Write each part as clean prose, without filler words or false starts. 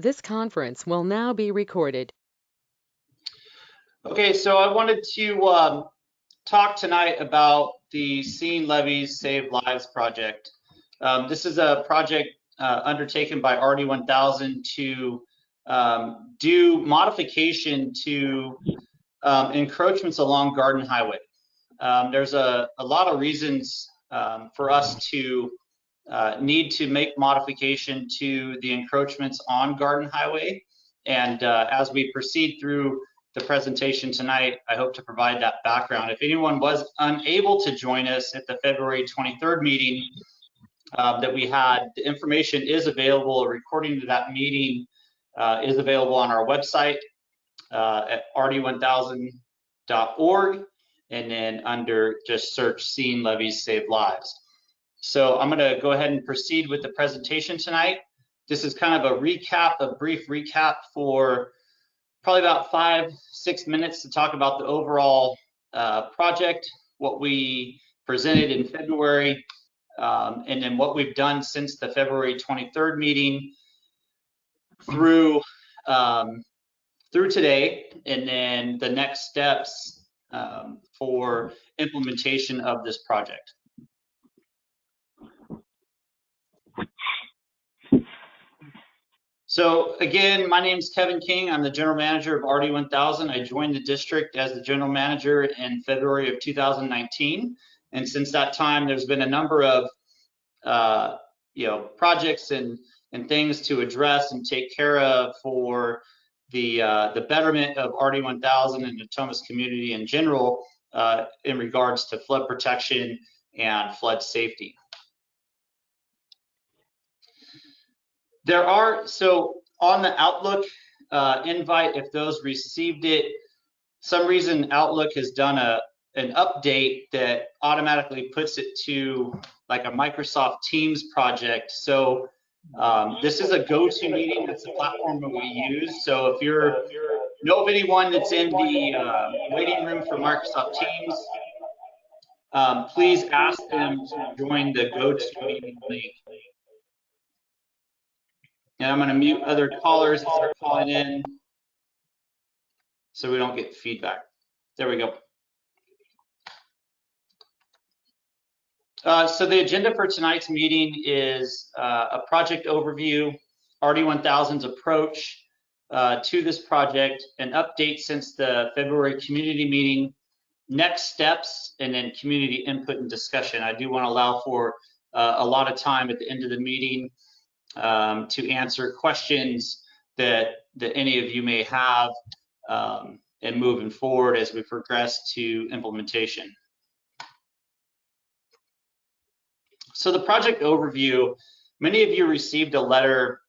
This conference will now be recorded. Okay, so I wanted to talk tonight about the Seeing Levees Save Lives project. This is a project undertaken by RD1000 to do modification to encroachments along Garden Highway. There's a lot of reasons for us to need to make modification to the encroachments on Garden Highway. And as we proceed through the presentation tonight, I hope to provide that background. If anyone was unable to join us at the February 23rd meeting that we had, the information is available. A recording to that meeting is available on our website at rd1000.org, and then under just search Seeing Levees Save Lives. So I'm going to go ahead and proceed with the presentation tonight. This is kind of a recap, a brief recap for probably about 5-6 minutes to talk about the overall project, what we presented in February, and then what we've done since the February 23rd meeting through today, and then the next steps for implementation of this project. So again, my name is Kevin King. I'm the general manager of RD1000. I joined the district as the general manager in February of 2019. And since that time, there's been a number of projects and things to address and take care of for the betterment of RD1000 and the Thomas community in general in regards to flood protection and flood safety. There are, so on the Outlook invite, if those received it, some reason Outlook has done an update that automatically puts it to like a Microsoft Teams project. So this is a GoToMeeting. That's the platform that we use. So if you know of anyone that's in the waiting room for Microsoft Teams, please ask them to join the GoToMeeting link. And I'm going to mute other callers as they're calling in so we don't get feedback. There we go. So the agenda for tonight's meeting is a project overview, RD1000's approach to this project, an update since the February community meeting, next steps, and then community input and discussion. I do want to allow for a lot of time at the end of the meeting to answer questions that any of you may have and moving forward as we progress to implementation. So the project overview, many of you received a letter.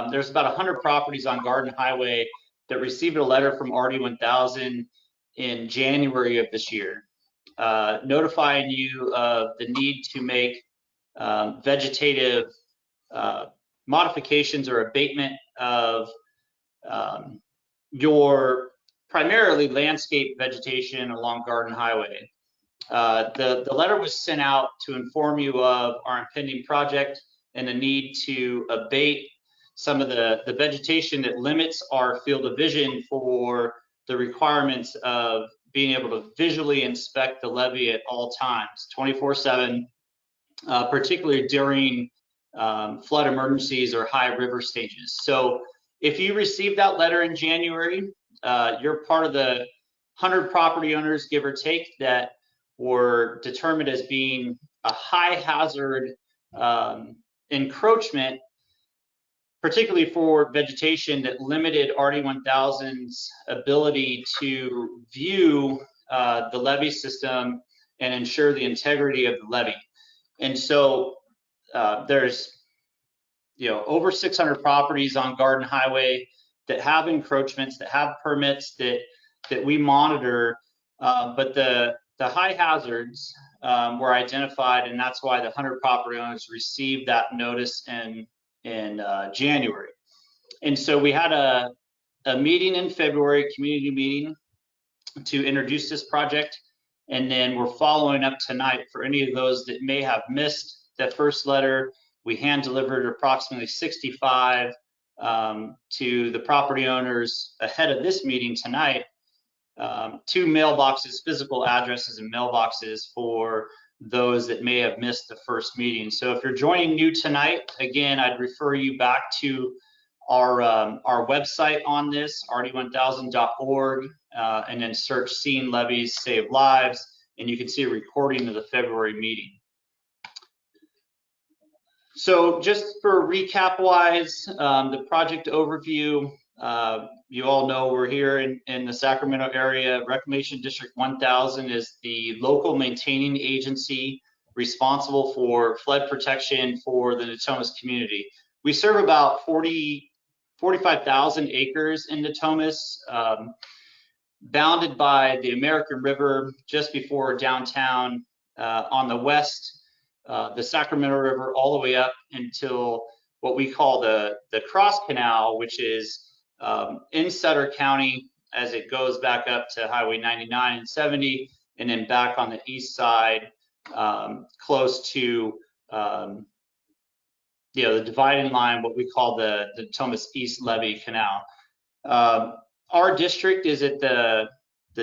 There's about 100 properties on Garden Highway that received a letter from RD1000 in January of this year, notifying you of the need to make vegetative modifications or abatement of your primarily landscape vegetation along Garden Highway. The letter was sent out to inform you of our impending project and the need to abate some of the vegetation that limits our field of vision for the requirements of being able to visually inspect the levee at all times, 24/7, particularly during flood emergencies or high river stages. So if you received that letter in January, you're part of the 100 property owners, give or take, that were determined as being a high hazard encroachment, particularly for vegetation that limited RD1000's ability to view the levee system and ensure the integrity of the levee. And so there's over 600 properties on Garden Highway that have encroachments, that have permits that we monitor, but the high hazards were identified, and that's why the 100 property owners received that notice in January. And so we had a meeting in February, community meeting, to introduce this project, and then we're following up tonight for any of those that may have missed that first letter. We hand delivered approximately 65 to the property owners ahead of this meeting tonight, 2 mailboxes, physical addresses and mailboxes for those that may have missed the first meeting. So if you're joining new tonight, again, I'd refer you back to our website on this, rd1000.org, and then search Seeing Levees Save Lives, and you can see a recording of the February meeting. So just for recap wise, the project overview, you all know we're here in the Sacramento area. Reclamation District 1000 is the local maintaining agency responsible for flood protection for the Natomas community. We serve about 45,000 acres in Natomas, bounded by the American River just before downtown, on the west, the Sacramento River all the way up until what we call the Cross Canal, which is in Sutter County as it goes back up to Highway 99 and 70, and then back on the east side, close to the dividing line, what we call the Natomas East Levee Canal. Our district is at the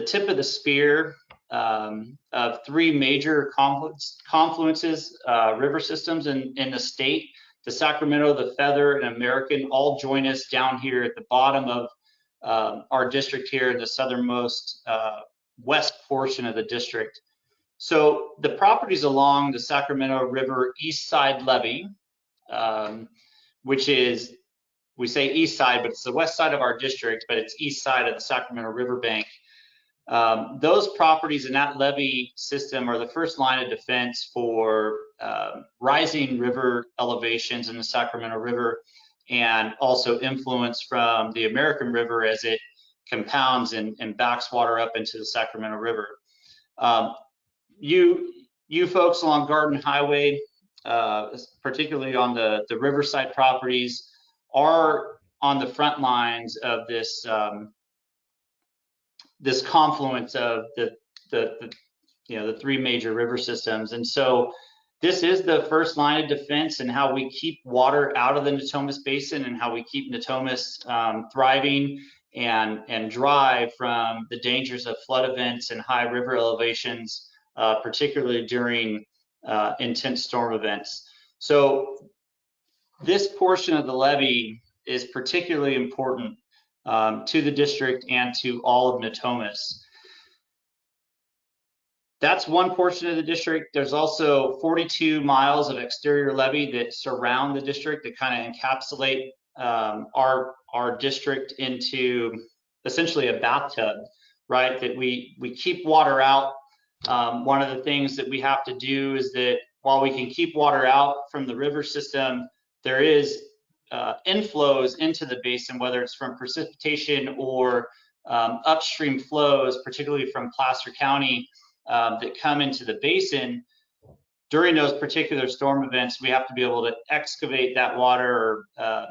tip of the spear of 3 major confluences, river systems in the state. The Sacramento, the Feather, and American all join us down here at the bottom of our district here in the southernmost west portion of the district. So the properties along the Sacramento River east side levee, which is, we say east side, but it's the west side of our district, but it's east side of the Sacramento Riverbank. Those properties in that levee system are the first line of defense for rising river elevations in the Sacramento River, and also influence from the American River as it compounds and backs water up into the Sacramento River. You folks along Garden Highway, particularly on the riverside properties, are on the front lines of this this confluence of the 3 major river systems. And so this is the first line of defense and how we keep water out of the Natomas Basin and how we keep Natomas thriving and dry from the dangers of flood events and high river elevations, particularly during intense storm events. So this portion of the levee is particularly important to the district and to all of Natomas. That's one portion of the district. There's also 42 miles of exterior levee that surround the district that kind of encapsulate our district into essentially a bathtub, right? That we keep water out. One of the things that we have to do is that while we can keep water out from the river system, there is inflows into the basin, whether it's from precipitation or upstream flows, particularly from Placer County, that come into the basin. During those particular storm events, we have to be able to excavate that water or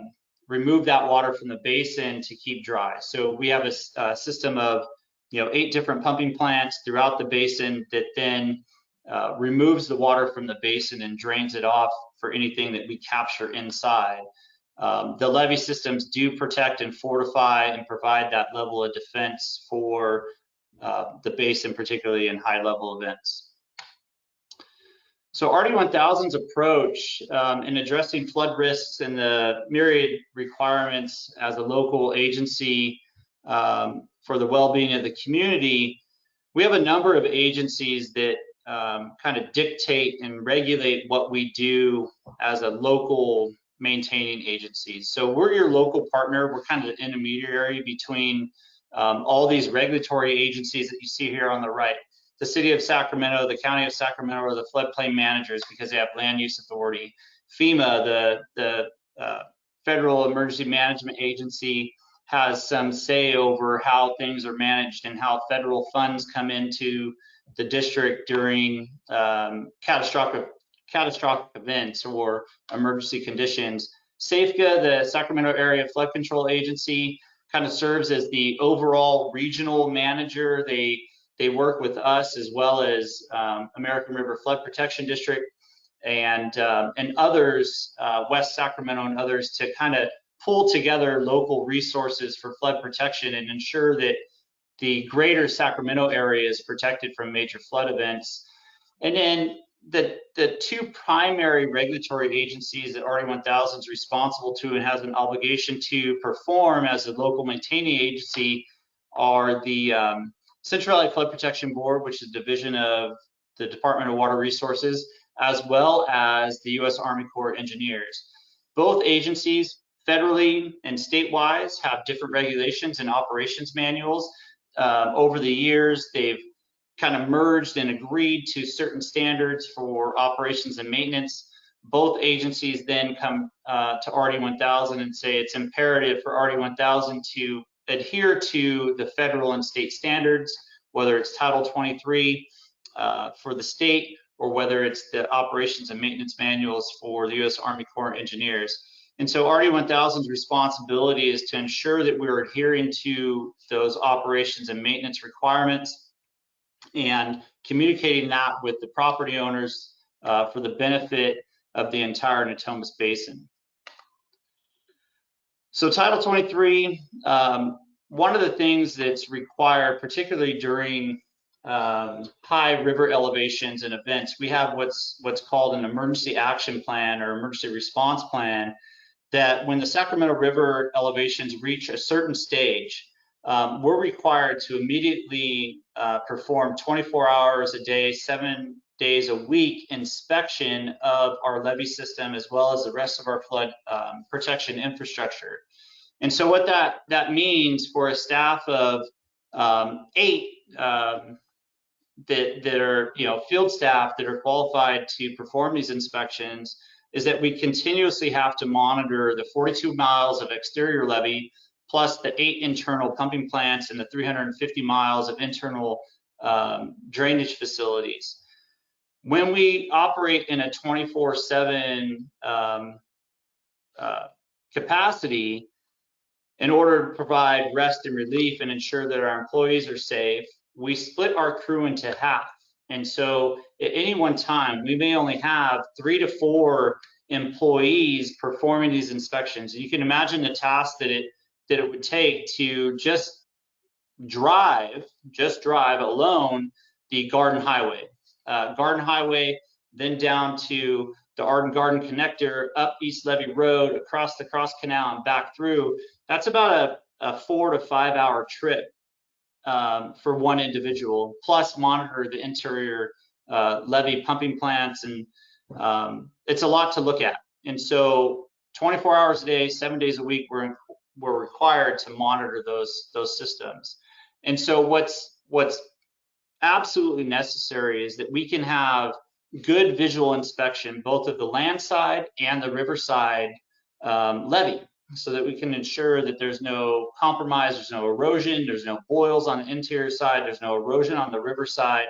remove that water from the basin to keep dry. So we have a system of 8 different pumping plants throughout the basin that then removes the water from the basin and drains it off for anything that we capture inside. The levee systems do protect and fortify and provide that level of defense for the basin, particularly in high level events. So RD1000's approach in addressing flood risks and the myriad requirements as a local agency for the well-being of the community, we have a number of agencies that kind of dictate and regulate what we do as a local maintaining agency. So we're your local partner. We're kind of the intermediary between all these regulatory agencies that you see here on the right. The city of Sacramento, the county of Sacramento, or the floodplain managers because they have land use authority. FEMA, the Federal Emergency Management Agency, has some say over how things are managed and how federal funds come into the district during catastrophic events or emergency conditions. SAFCA, the Sacramento Area Flood Control Agency, kind of serves as the overall regional manager. They work with us as well as American River Flood Protection District and others, West Sacramento and others, to kind of pull together local resources for flood protection and ensure that the greater Sacramento area is protected from major flood events. And then the two primary regulatory agencies that RD1000 is responsible to and has an obligation to perform as a local maintaining agency are the Central Valley Flood Protection Board, which is a division of the Department of Water Resources, as well as the U.S. Army Corps of Engineers. Both agencies, federally and state-wise, have different regulations and operations manuals. Over the years, they've kind of merged and agreed to certain standards for operations and maintenance. Both agencies then come to RD1000 and say it's imperative for RD1000 to adhere to the federal and state standards, whether it's Title 23 for the state or whether it's the operations and maintenance manuals for the U.S. Army Corps of Engineers. And so RD1000's responsibility is to ensure that we're adhering to those operations and maintenance requirements and communicating that with the property owners for the benefit of the entire Natomas Basin. So Title 23, one of the things that's required, particularly during high river elevations and events, we have what's called an emergency action plan or emergency response plan, that when the Sacramento River elevations reach a certain stage, we're required to immediately perform 24 hours a day, 7 days a week inspection of our levee system as well as the rest of our flood protection infrastructure. And so what that means for a staff of 8 that are field staff that are qualified to perform these inspections is that we continuously have to monitor the 42 miles of exterior levee plus the 8 internal pumping plants and the 350 miles of internal drainage facilities. When we operate in a 24/7 capacity, in order to provide rest and relief and ensure that our employees are safe, we split our crew into half. And so at any one time, we may only have 3 to 4 employees performing these inspections. You can imagine the task that it would take to just drive alone the Garden Highway, then down to the Arden Garden Connector, up East Levee Road, across the Cross Canal and back through. That's about a 4 to 5 hour trip for one individual, plus monitor the interior levee pumping plants, and it's a lot to look at. And so 24 hours a day, 7 days a week, we're required to monitor those systems. And so what's absolutely necessary is that we can have good visual inspection both of the land side and the riverside levee, so that we can ensure that there's no compromise, there's no erosion, there's no boils on the interior side, there's no erosion on the riverside,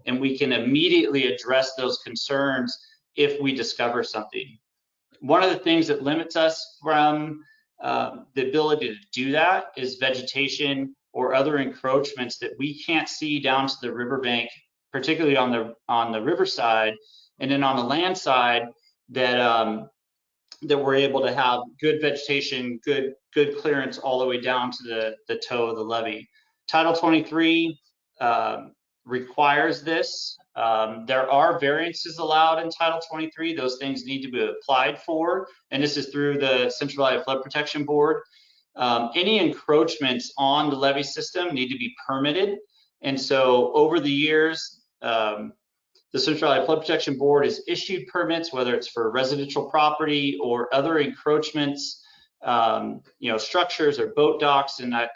and we can immediately address those concerns if we discover something. One of the things that limits us from the ability to do that is vegetation or other encroachments that we can't see down to the riverbank, particularly on the riverside, and then on the land side that we're able to have good vegetation, good clearance all the way down to the toe of the levee. Title 23 requires this. There are variances allowed in Title 23. Those things need to be applied for, and this is through the Central Valley Flood Protection Board. Any encroachments on the levee system need to be permitted, and so over the years, the Central Valley Flood Protection Board has issued permits, whether it's for residential property or other encroachments, structures or boat docks. And I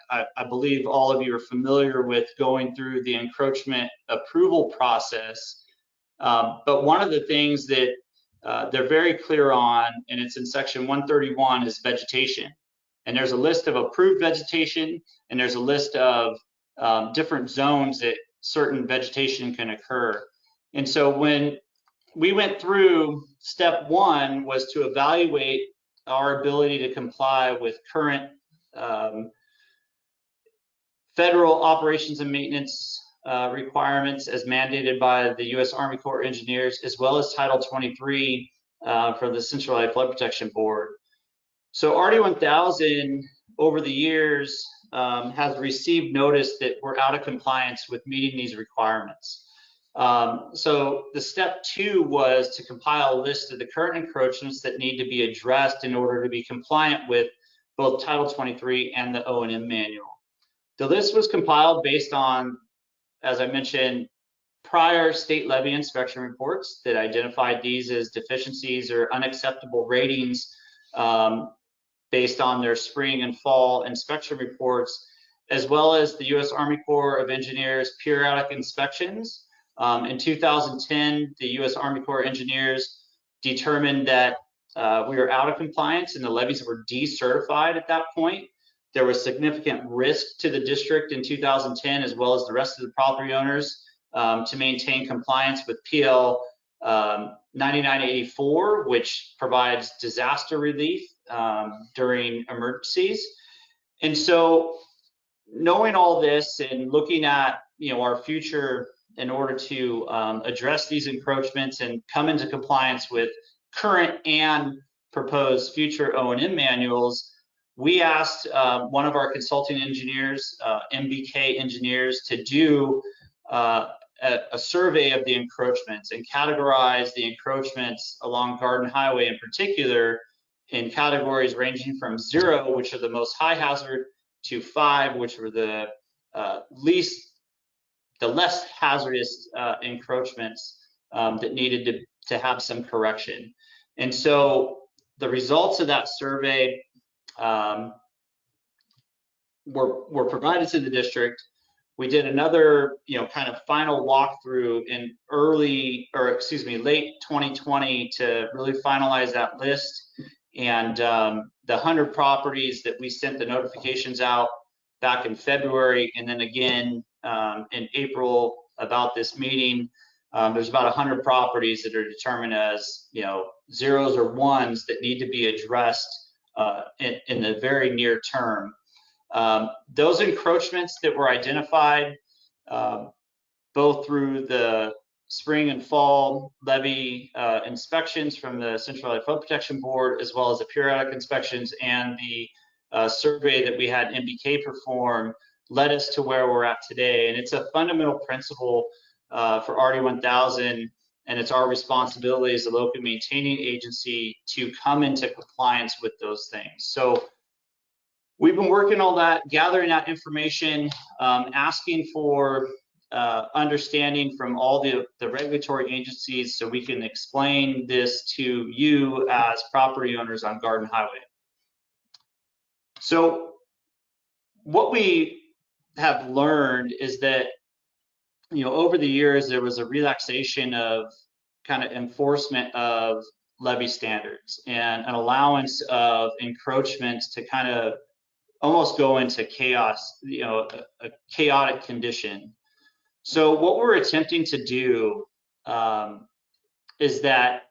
believe all of you are familiar with going through the encroachment approval process. But one of the things that they're very clear on, and it's in section 131, is vegetation. And there's a list of approved vegetation, and there's a list of different zones that certain vegetation can occur. And so when we went through, step 1 was to evaluate our ability to comply with current federal operations and maintenance requirements as mandated by the U.S. Army Corps of Engineers, as well as Title 23 for the Central Valley Flood Protection Board. So RD1000 over the years has received notice that we're out of compliance with meeting these requirements. So the step 2 was to compile a list of the current encroachments that need to be addressed in order to be compliant with both Title 23 and the O&M manual. The list was compiled based on, as I mentioned, prior state levy inspection reports that identified these as deficiencies or unacceptable ratings based on their spring and fall inspection reports, as well as the U.S. Army Corps of Engineers periodic inspections. In 2010, the U.S. Army Corps of Engineers determined that we were out of compliance and the levees were decertified at that point. There was significant risk to the district in 2010, as well as the rest of the property owners, to maintain compliance with PL 9984, which provides disaster relief during emergencies. And so knowing all this and looking at our future in order to address these encroachments and come into compliance with current and proposed future O&M manuals, we asked one of our consulting engineers, MBK engineers, to do a survey of the encroachments and categorize the encroachments along Garden Highway in particular in categories ranging from 0, which are the most high hazard, to 5, which were the less hazardous encroachments that needed to have some correction. And so the results of that survey were provided to the district. We did another, kind of final walkthrough in late 2020 to really finalize that list. And the 100 properties that we sent the notifications out back in February, and then again in April about this meeting, there's about 100 properties that are determined as, 0s or 1s that need to be addressed in the very near term. Those encroachments that were identified both through the spring and fall levee inspections from the Central Valley Flood Protection Board, as well as the periodic inspections and the survey that we had MBK perform, led us to where we're at today. And it's a fundamental principle for RD1000, and it's our responsibility as a local maintaining agency to come into compliance with those things. So we've been working on that, gathering that information, asking for understanding from all the regulatory agencies so we can explain this to you as property owners on Garden Highway. So what we have learned is that, over the years, there was a relaxation of kind of enforcement of levee standards and an allowance of encroachments to kind of almost go into chaos, a chaotic condition. So what we're attempting to do is that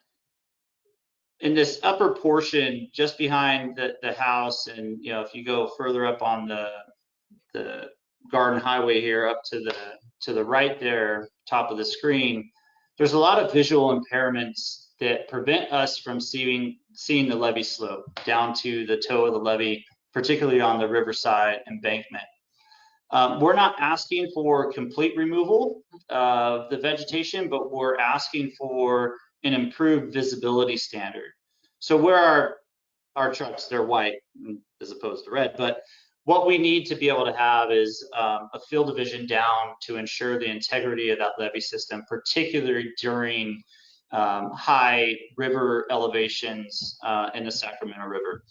in this upper portion, just behind the house, and if you go further up on the Garden Highway here, up to the right there, top of the screen, there's a lot of visual impairments that prevent us from seeing the levee slope down to the toe of the levee, particularly on the riverside embankment. We're not asking for complete removal of the vegetation, but we're asking for an improved visibility standard. So where our trucks, they're white as opposed to red, but what we need to be able to have is a field of vision down to ensure the integrity of that levee system, particularly during high river elevations in the Sacramento River.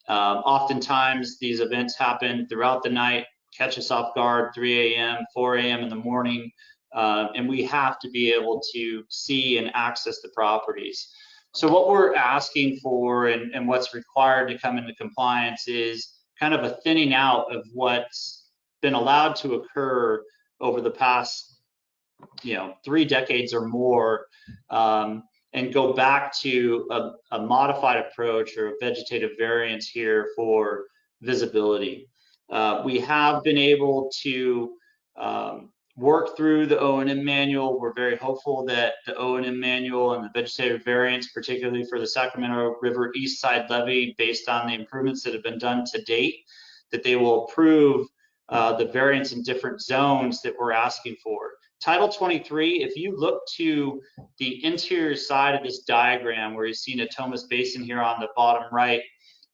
Oftentimes these events happen throughout the night, catch us off guard, 3 a.m., 4 a.m. in the morning, and we have to be able to see and access the properties. So what we're asking for and what's required to come into compliance is kind of a thinning out of what's been allowed to occur over the past 3 decades or more, and go back to a modified approach or a vegetative variance here for visibility. We have been able to work through the O&M manual. We're very hopeful that the O&M manual and the vegetative variance, particularly for the Sacramento River East Side levee, based on the improvements that have been done to date, that they will approve the variance in different zones that we're asking for. Title 23, if you look to the interior side of this diagram where you see Natomas Basin here on the bottom right,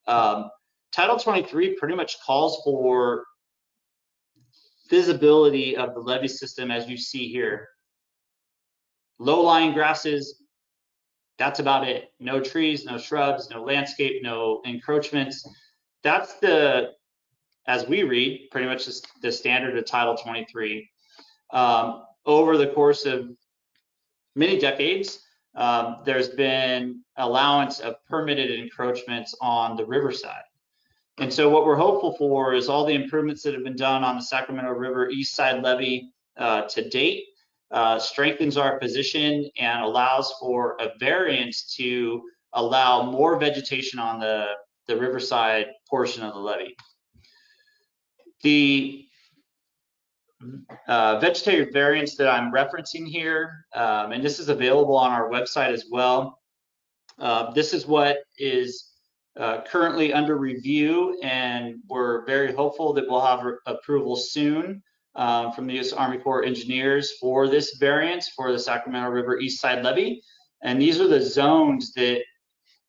Title 23 pretty much calls for visibility of the levee system as you see here. Low-lying grasses, that's about it. No trees, no shrubs, no landscape, no encroachments. That's the, as we read, pretty much the standard of Title 23. Over the course of many decades, there's been allowance of permitted encroachments on the riverside. And so what we're hopeful for is all the improvements that have been done on the Sacramento River East Side levee to date strengthens our position and allows for a variance to allow more vegetation on the riverside portion of the levee. The vegetative variance that I'm referencing here, and this is available on our website as well. This is what is currently under review, and we're very hopeful that we'll have approval soon from the U.S. Army Corps of Engineers for this variance for the Sacramento River East Side levee. And these are the zones that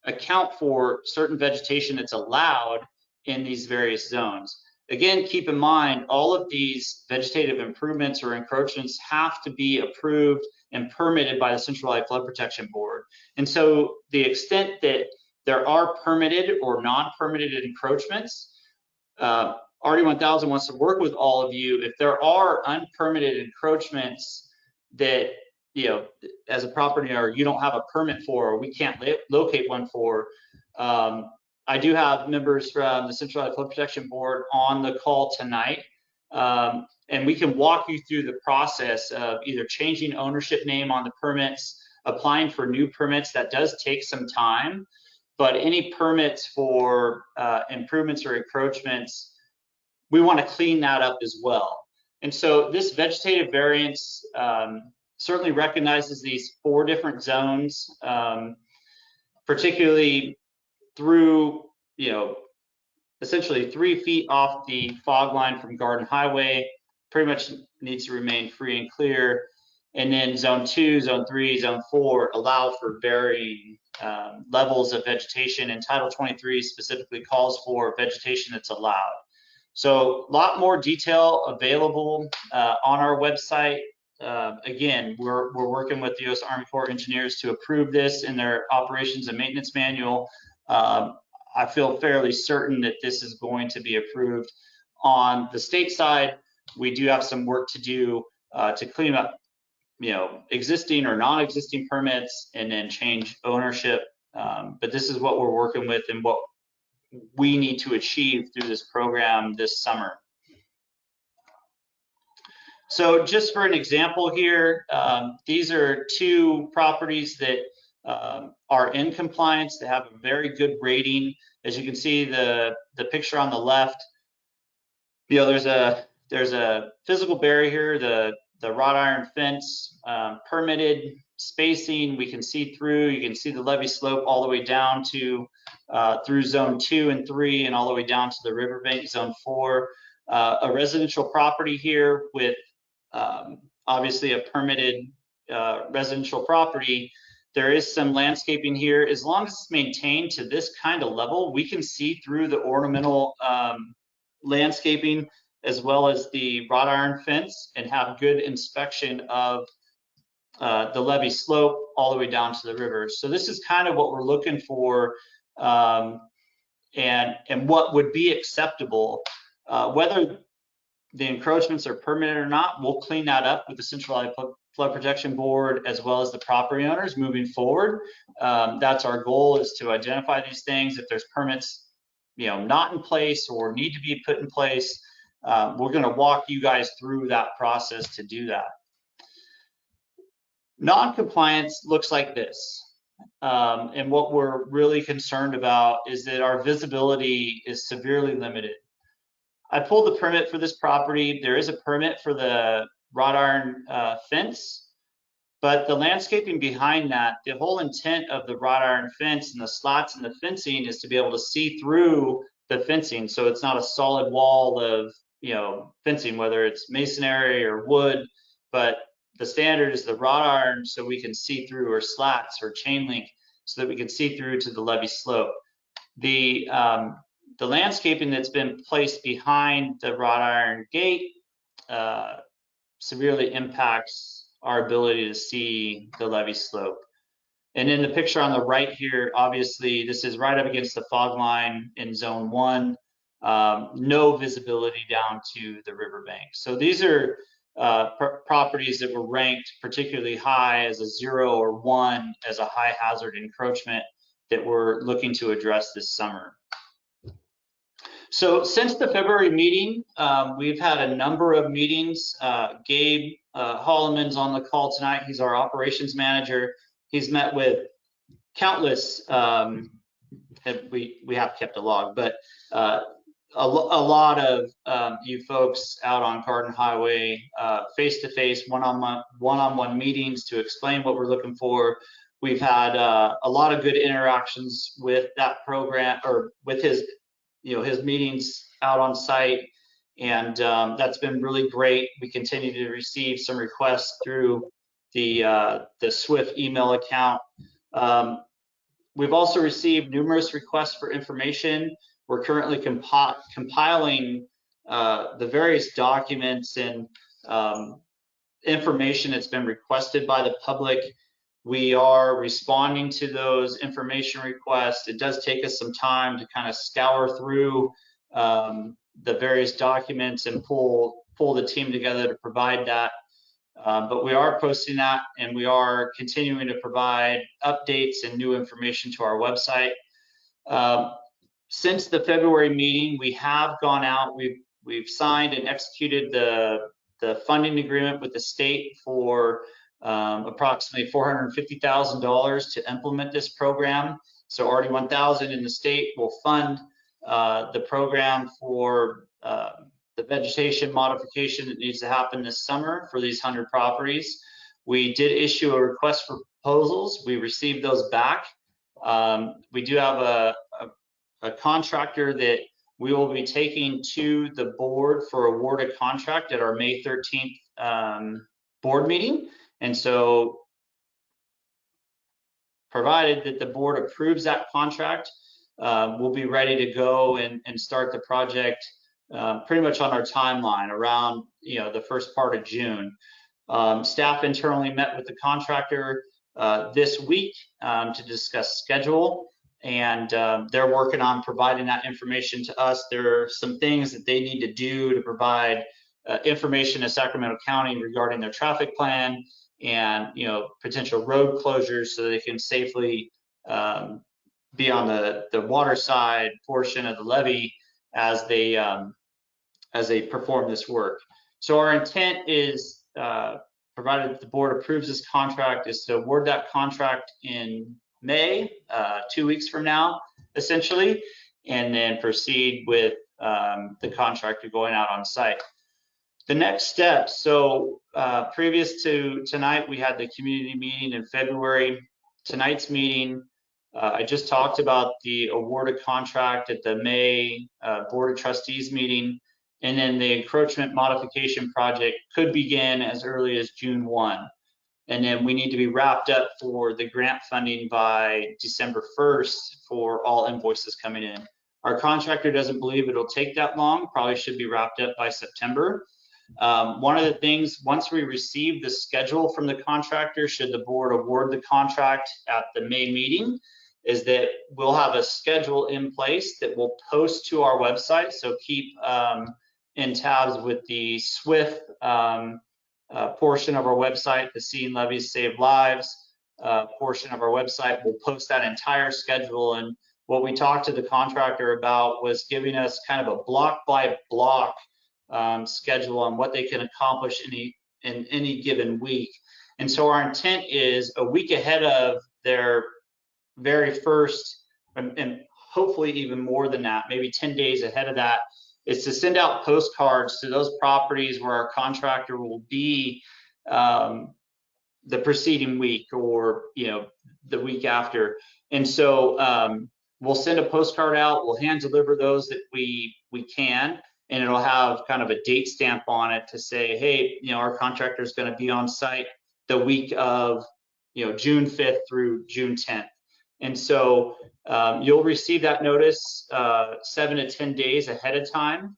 account for certain vegetation that's allowed in these various zones. Again, keep in mind, all of these vegetative improvements or encroachments have to be approved and permitted by the Central Valley Flood Protection Board. And so the extent that there are permitted or non-permitted encroachments, RD1000 wants to work with all of you. If there are unpermitted encroachments that, you know, as a property owner, you don't have a permit for, or we can't locate one for, I do have members from the Central Valley Flood Protection Board on the call tonight, and we can walk you through the process of either changing ownership name on the permits, applying for new permits. That does take some time, but any permits for improvements or encroachments, we want to clean that up as well. And so this vegetative variance certainly recognizes these 4 different zones, particularly through, you know, essentially 3 feet off the fog line from Garden Highway, pretty much needs to remain free and clear. And then zone 2, zone 3, zone 4 allow for varying levels of vegetation, and Title 23 specifically calls for vegetation that's allowed. So a lot more detail available on our website. Again, we're working with the U.S. Army Corps of Engineers to approve this in their operations and maintenance manual. I feel fairly certain that this is going to be approved. On the state side, we do have some work to do to clean up, you know, existing or non-existing permits and then change ownership. But this is what we're working with and what we need to achieve through this program this summer. So just for an example here, these are 2 properties that are in compliance. They have a very good rating. As you can see, the picture on the left, you know, there's a physical barrier here, the wrought iron fence, permitted spacing. We can see through. You can see the levee slope all the way down to through zone 2 and 3, and all the way down to the riverbank, zone 4. A residential property here with obviously a permitted residential property. There is some landscaping here. As long as it's maintained to this kind of level, we can see through the ornamental landscaping as well as the wrought iron fence and have good inspection of the levee slope all the way down to the river. So this is kind of what we're looking for, and what would be acceptable. Whether the encroachments are permitted or not, we'll clean that up with the Central Valley Flood Protection Board as well as the property owners moving forward. That's our goal, is to identify these things. If there's permits, you know, not in place or need to be put in place, we're going to walk you guys through that process to do that. Non-compliance looks like this. And what we're really concerned about is that our visibility is severely limited. I pulled the permit for this property. There is a permit for the wrought iron fence. But the landscaping behind that, the whole intent of the wrought iron fence and the slats in the fencing is to be able to see through the fencing. So it's not a solid wall of, fencing, whether it's masonry or wood, but the standard is the wrought iron so we can see through, or slats or chain link so that we can see through to the levee slope. The landscaping that's been placed behind the wrought iron gate severely impacts our ability to see the levee slope. And in the picture on the right here, obviously this is right up against the fog line in zone 1, no visibility down to the riverbank. So these are properties that were ranked particularly high as a 0 or 1 as a high hazard encroachment that we're looking to address this summer. So since the February meeting, we've had a number of meetings. Gabe Holloman's on the call tonight. He's our operations manager. He's met with countless, we have kept a log, but a lot of you folks out on Garden Highway, face-to-face, one-on-one meetings to explain what we're looking for. We've had a lot of good interactions with that program, or with his meetings out on site, and that's been really great. We continue to receive some requests through the Swift email account. We've also received numerous requests for information. We're currently compiling the various documents and information that's been requested by the public. We are responding to those information requests. It does take us some time to kind of scour through the various documents and pull the team together to provide that. But we are posting that, and we are continuing to provide updates and new information to our website. Since the February meeting, we have gone out. We've signed and executed the funding agreement with the state for approximately $450,000 to implement this program. So RD 1000 in the state will fund the program for the vegetation modification that needs to happen this summer for these 100 properties. We did issue a request for proposals. We received those back. We do have a contractor that we will be taking to the board for award a contract at our May 13th board meeting. And so, provided that the board approves that contract, we'll be ready to go and start the project pretty much on our timeline around the first part of June. Staff internally met with the contractor this week to discuss schedule, and they're working on providing that information to us. There are some things that they need to do to provide information to Sacramento County regarding their traffic plan and potential road closures, so they can safely be on the water side portion of the levee as they perform this work. So our intent is, provided that the board approves this contract, is to award that contract in May, 2 weeks from now, essentially, and then proceed with the contractor going out on site. The next steps, so previous to tonight, we had the community meeting in February. Tonight's meeting, I just talked about the awarded contract at the May Board of Trustees meeting, and then the encroachment modification project could begin as early as June 1. And then we need to be wrapped up for the grant funding by December 1st for all invoices coming in. Our contractor doesn't believe it'll take that long, probably should be wrapped up by September. One of the things, once we receive the schedule from the contractor, should the board award the contract at the May meeting, is that we'll have a schedule in place that we'll post to our website. So keep in tabs with the Swift portion of our website, the Seeing Levees Save Lives portion of our website. We'll post that entire schedule. And what we talked to the contractor about was giving us kind of a block by block schedule on what they can accomplish in any given week. And so our intent is a week ahead of their very first, and hopefully even more than that, maybe 10 days ahead of that, is to send out postcards to those properties where our contractor will be the preceding week, or the week after. And so we'll send a postcard out. We'll hand deliver those that we can, and it'll have kind of a date stamp on it to say, hey, our contractor is going to be on site the week of June 5th through June 10th. And so you'll receive that notice 7 to 10 days ahead of time.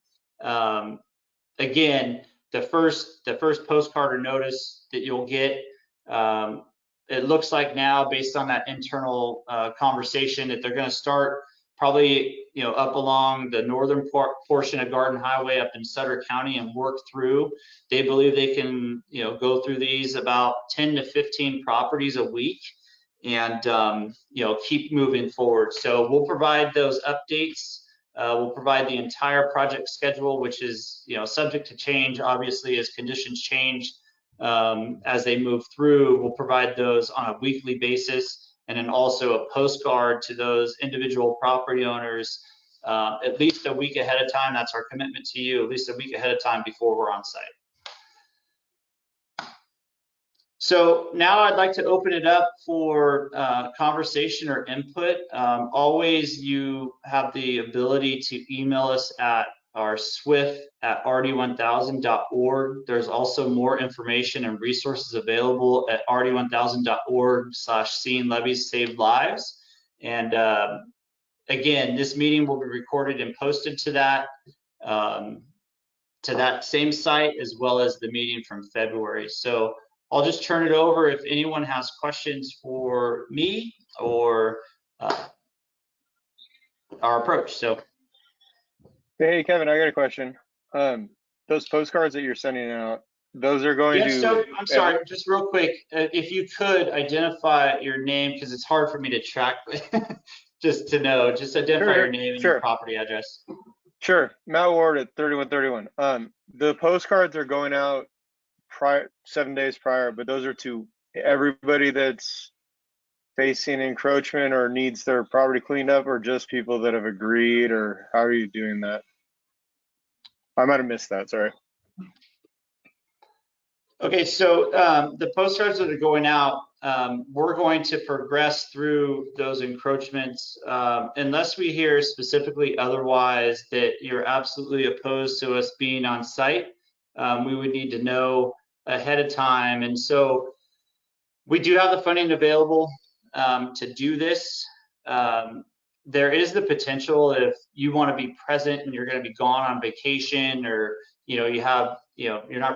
Again, the first postcard or notice that you'll get, it looks like now, based on that internal conversation, that they're going to start probably up along the northern portion of Garden Highway up in Sutter County and work through. They believe they can go through these about 10 to 15 properties a week, and keep moving forward. So we'll provide those updates. We'll provide the entire project schedule, which is subject to change, obviously, as conditions change as they move through. We'll provide those on a weekly basis, and then also a postcard to those individual property owners at least a week ahead of time. That's our commitment to you, at least a week ahead of time before we're on site. So now I'd like to open it up for conversation or input. Always you have the ability to email us at our swift@rd1000.org. There's also more information and resources available at rd1000.org/seeing Levees Save Lives. And again, this meeting will be recorded and posted to that same site, as well as the meeting from February. So I'll just turn it over if anyone has questions for me or our approach. So, hey Kevin, I got a question. Those postcards that you're sending out, those are going to. So I'm sorry, just real quick, if you could identify your name, because it's hard for me to track, just to know, just identify your name and your property address. Sure, Matt Ward at 3131. The postcards are going out 7 days prior, but those are to everybody that's facing encroachment or needs their property cleaned up, or just people that have agreed, or how are you doing that? I might have missed that, sorry. Okay, so the postcards that are going out, we're going to progress through those encroachments unless we hear specifically otherwise that you're absolutely opposed to us being on site. We would need to know ahead of time. And so we do have the funding available to do this. There is the potential, if you want to be present and you're going to be gone on vacation, or you're not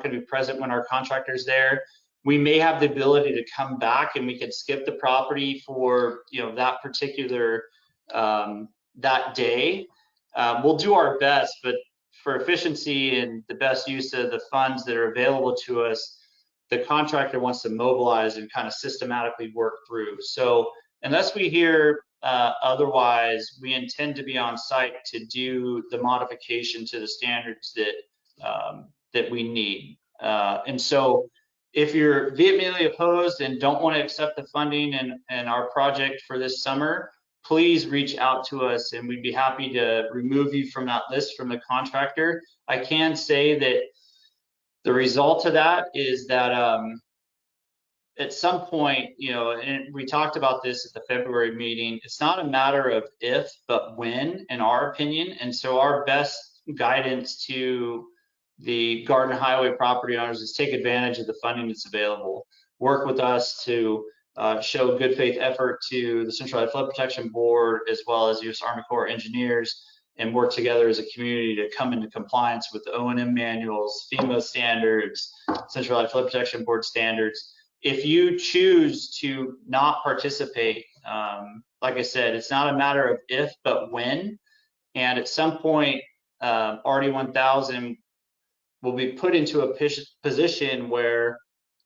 going to be present when our contractor's there, we may have the ability to come back and we could skip the property for that particular that day. We'll do our best, but for efficiency and the best use of the funds that are available to us, the contractor wants to mobilize and kind of systematically work through. So unless we hear otherwise, we intend to be on site to do the modification to the standards that we need. And so if you're vehemently opposed and don't want to accept the funding and our project for this summer, please reach out to us and we'd be happy to remove you from that list from the contractor. I can say that the result of that is that at some point, and we talked about this at the February meeting, it's not a matter of if, but when, in our opinion. And so our best guidance to the Garden Highway property owners is take advantage of the funding that's available. Work with us to show good faith effort to the Central Valley Flood Protection Board, as well as U.S. Army Corps of Engineers, and work together as a community to come into compliance with the O&M manuals, FEMA standards, Central Valley Flood Protection Board standards. If you choose to not participate, like I said, it's not a matter of if, but when. And at some point, RD1000 will be put into a position where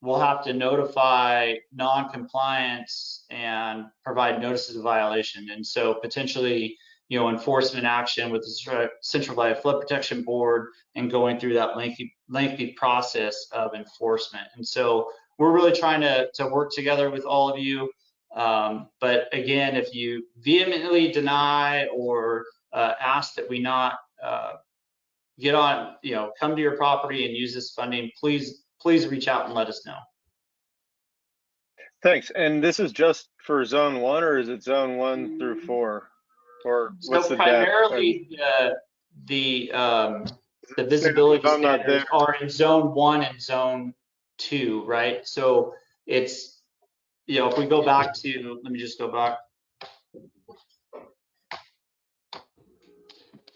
we'll have to notify non-compliance and provide notices of violation. And so potentially, enforcement action with the Central Valley Flood Protection Board, and going through that lengthy process of enforcement. And so we're really trying to work together with all of you. But again, if you vehemently deny or ask that we not get on, come to your property and use this funding, please reach out and let us know. Thanks. And this is just for zone 1, or is it zone 1 through 4? Or what's So the depth? primarily the visibility I'm not standards there. are in zone 1 and zone 2, right? So it's, if we go back to, let me just go back.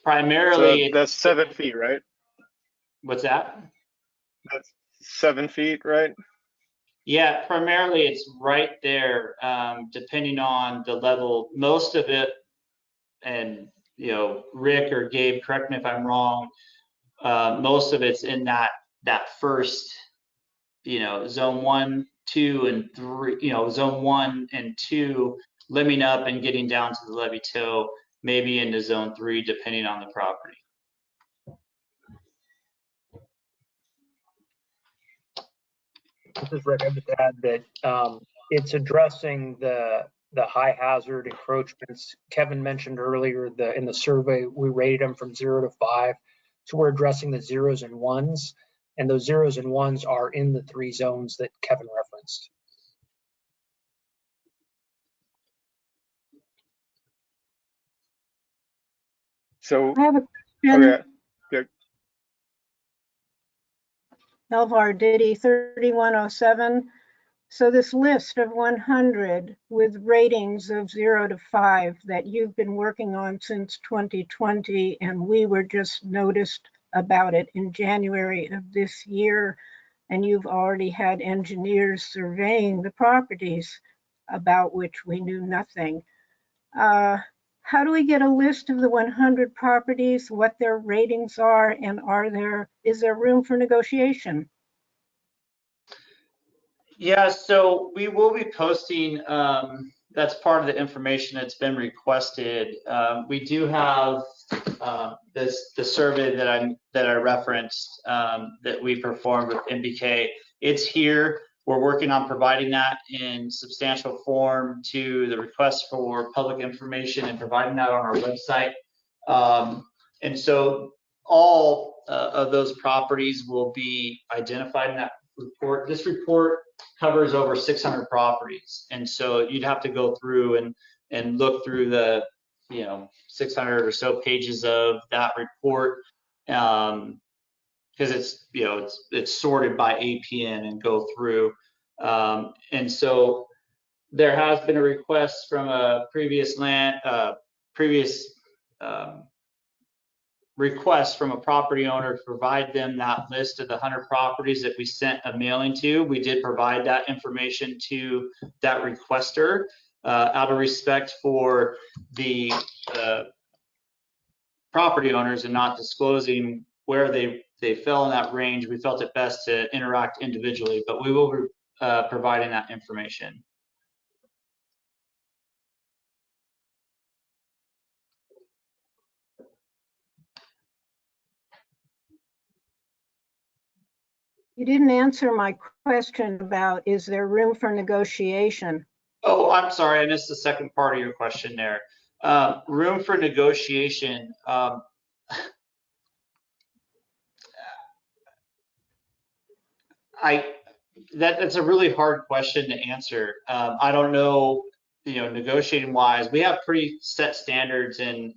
Primarily, So that's 7 feet, right? what's that? That's 7 feet, right? Yeah, primarily it's right there, depending on the level. Most of it, and Rick or Gabe, correct me if I'm wrong, most of it's in that first, zone 1, 2, and 3, zone 1 and 2, limbing up and getting down to the levee toe, maybe into zone 3, depending on the property. This is Rick. I would add that it's addressing the high hazard encroachments. Kevin mentioned earlier in the survey, we rated them from 0 to 5. So we're addressing the 0s and 1s, and those 0s and 1s are in the 3 zones that Kevin referenced. So I have a question. okay. Yeah. Elvar Diddy 3107. So this list of 100 with ratings of 0 to 5 that you've been working on since 2020, and we were just noticed about it in January of this year, and you've already had engineers surveying the properties about which we knew nothing. How do we get a list of the 100 properties, what their ratings are, and is there room for negotiation? Yeah, so we will be posting, that's part of the information that's been requested. We do have the survey that I referenced, that we performed with MBK. It's here. We're working on providing that in substantial form to the request for public information and providing that on our website. And so all of those properties will be identified in that report. This report covers over 600 properties, and so you'd have to go through and look through the 600 or so pages of that report, because it's sorted by APN and go through, and so there has been a request from a previous request from a property owner to provide them that list of the 100 properties that we sent a mailing to. We did provide that information to that requester, out of respect for the property owners and not disclosing where they fell in that range. We felt it best to interact individually, but we will be providing that information. You didn't answer my question about, is there room for negotiation? Oh, I'm sorry, I missed the second part of your question there. Room for negotiation. That's a really hard question to answer. I don't know, negotiating wise, we have pretty set standards and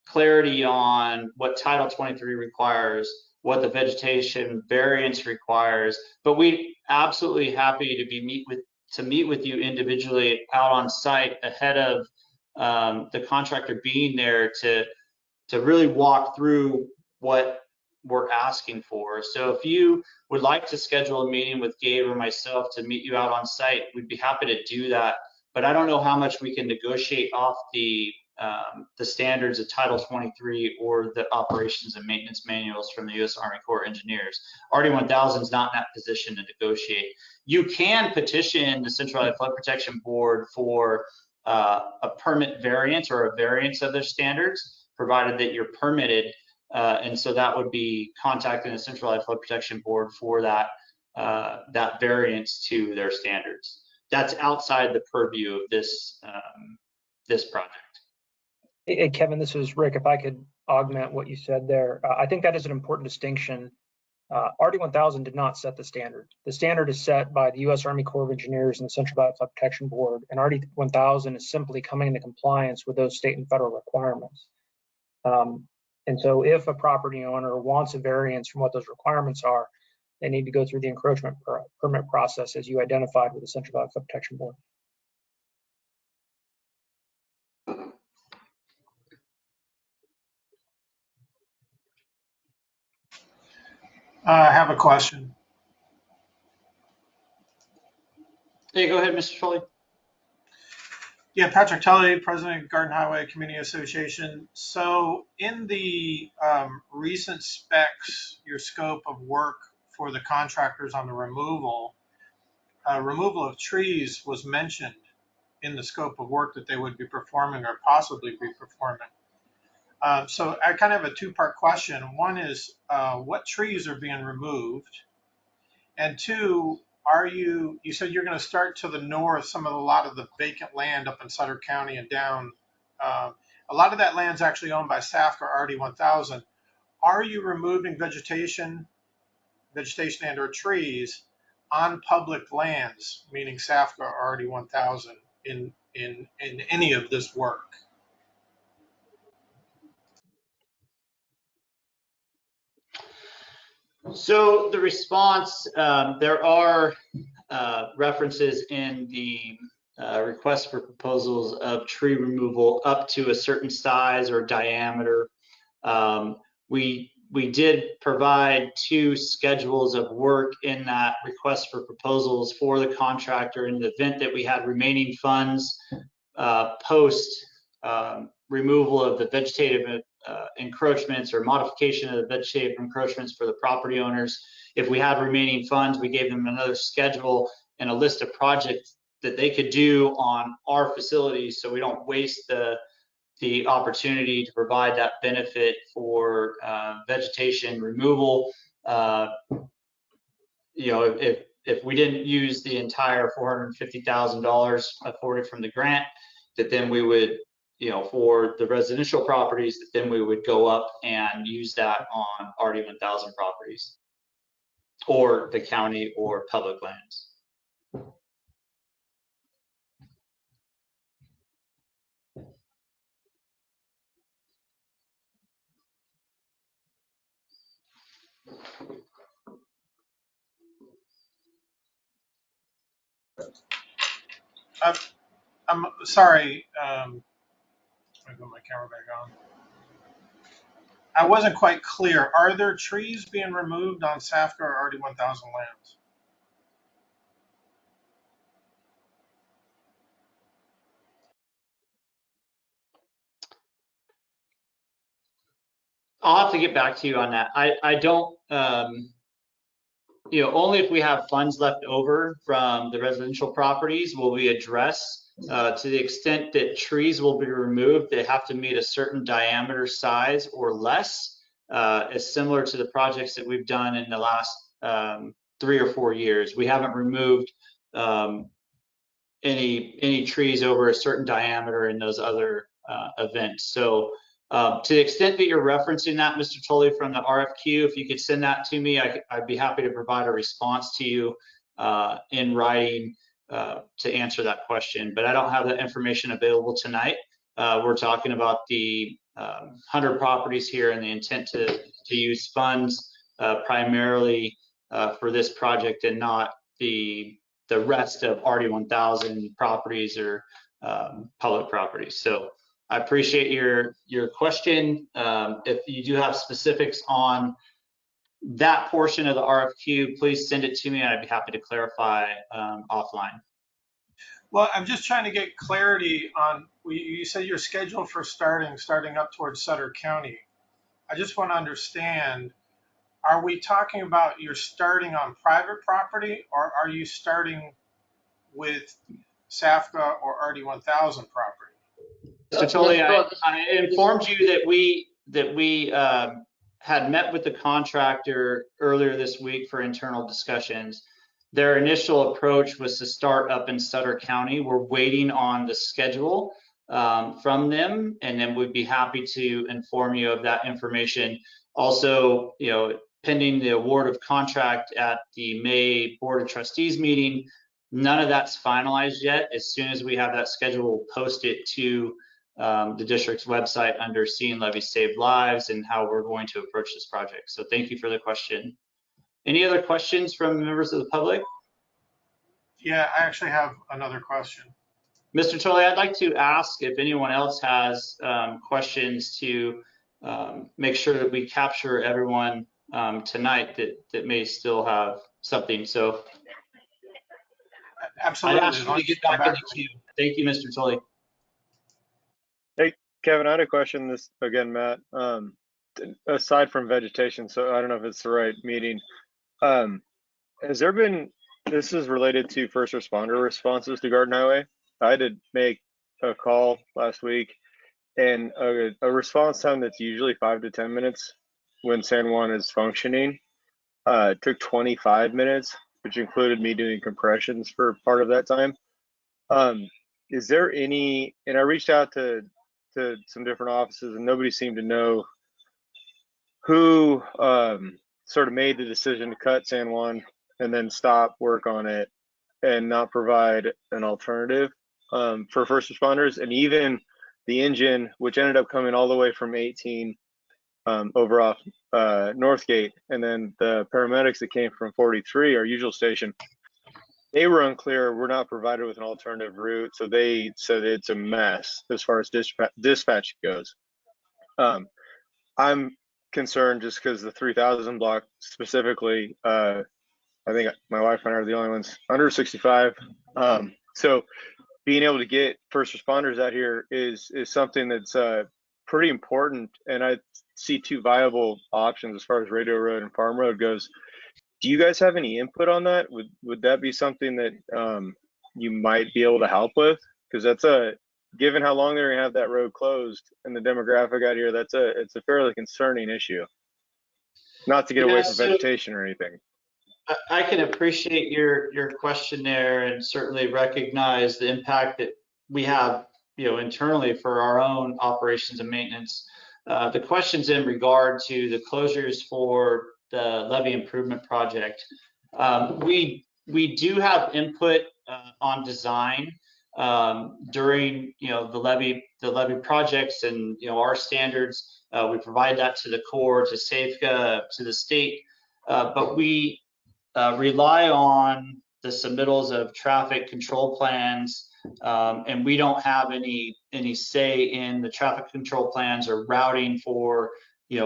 clarity on what Title 23 requires, what the vegetation variance requires, but we absolutely happy to meet with you individually out on site ahead of the contractor being there to really walk through what we're asking for. So if you would like to schedule a meeting with Gabe or myself to meet you out on site, we'd be happy to do that. But I don't know how much we can negotiate off the standards of Title 23 or the operations and maintenance manuals from the U.S. Army Corps of Engineers. RD 1000 is not in that position to negotiate. You can petition the Central Valley Flood Protection Board for a permit variance or a variance of their standards, provided that you're permitted. And so that would be contacting the Central Valley Flood Protection Board for that variance to their standards. That's outside the purview of this project. Hey, Kevin, this is Rick. If I could augment what you said there. I think that is an important distinction. RD 1000 did not set the standard. The standard is set by the U.S. Army Corps of Engineers and the Central Valley Flood Protection Board, and RD 1000 is simply coming into compliance with those state and federal requirements. And so if a property owner wants a variance from what those requirements are, they need to go through the encroachment permit process as you identified with the Central Valley Flood Protection Board. I have a question. Hey, go ahead, Mr. Tully. Yeah, Patrick Tully, President of Garden Highway Community Association. So in the recent specs, your scope of work for the contractors on the removal of trees was mentioned in the scope of work that they would be performing or possibly be performing. So I kind of have a two-part question. One is, what trees are being removed? And two, you said you're going to start to the north, a lot of the vacant land up in Sutter County and down. A lot of that land's actually owned by SAFCA or RD 1000. Are you removing vegetation and or trees on public lands, meaning SAFCA or RD 1000 in any of this work? So the response, there are references in the request for proposals of tree removal up to a certain size or diameter. We did provide 2 schedules of work in that request for proposals for the contractor in the event that we had remaining funds post removal of the vegetative encroachments or modification of the vegetative encroachments for the property owners. If we had remaining funds, we gave them another schedule and a list of projects that they could do on our facilities, so we don't waste the opportunity to provide that benefit for vegetation removal. You know, if we didn't use the entire $450,000 afforded from the grant, that then we would, you know, for the residential properties, that then we would go up and use that on RD 1000 properties or the county or public lands. I'm sorry. I put my camera back on. I wasn't quite clear. Are there trees being removed on SAFCA or RD 1000 lands? I'll have to get back to you on that. I don't, you know, only if we have funds left over from the residential properties will we address. To the extent that trees will be removed, they have to meet a certain diameter, size, or less, as similar to the projects that we've done in the last 3 or 4 years. We haven't removed any trees over a certain diameter in those other events. So to the extent that you're referencing that, Mr. Tully, from the RFQ, if you could send that to me, I'd be happy to provide a response to you in writing to answer that question. But I don't have that information available tonight. We're talking about the 100 properties here and the intent to use funds primarily for this project and not the rest of RD 1000 properties or public properties. So I appreciate your question. If you do have specifics on that portion of the RFQ, please send it to me and I'd be happy to clarify offline. Well, I'm just trying to get clarity on, you said you're scheduled for starting up towards Sutter County. I just want to understand, are we talking about you're starting on private property or are you starting with SAFCA or RD 1000 property? Mr. Tully, I informed you that we had met with the contractor earlier this week for internal discussions. Their initial approach was to start up in Sutter County. We're waiting on the schedule from them, and then we'd be happy to inform you of that information. Also, pending the award of contract at the May Board of Trustees meeting, none of that's finalized yet. As soon as we have that schedule, we'll post it to the district's website under Seeing Levees Save Lives and how we're going to approach this project. So thank you for the question. Any other questions from members of the public? Yeah, I actually have another question. Mr. Tolley, I'd like to ask if anyone else has questions to make sure that we capture everyone tonight that may still have something. So Absolutely. I'd ask you to get back in the queue. Thank you, Mr. Tolley. Hey, Kevin, I had a question. This again, Matt. Aside from vegetation, so I don't know if it's the right meeting. Has there been? This is related to first responder responses to Garden Highway. I had to make a call last week, and a response time that's usually 5 to 10 minutes when San Juan is functioning took 25 minutes, which included me doing compressions for part of that time. Is there any? And I reached out to some different offices, and nobody seemed to know who sort of made the decision to cut San Juan and then stop work on it and not provide an alternative for first responders. And even the engine, which ended up coming all the way from 18 over off Northgate, and then the paramedics that came from 43, our usual station, they were unclear. We're not provided with an alternative route, so they said it's a mess as far as dispatch goes. I'm concerned just because the 3000 block specifically, I think my wife and I are the only ones under 65. So being able to get first responders out here is something that's pretty important. And I see two viable options as far as Radio Road and Farm Road goes. Do you guys have any input on that? Would that be something that you might be able to help with? Because that's given how long they're gonna have that road closed and the demographic out here, it's a fairly concerning issue. Not to get away from vegetation or anything. I can appreciate your question there, and certainly recognize the impact that we have, internally for our own operations and maintenance. The question's in regard to the closures for the levee improvement project. We do have input on design during the levee projects and our standards. We provide that to the Corps, to SAFCA, to the state, but we rely on the submittals of traffic control plans, and we don't have any say in the traffic control plans or routing for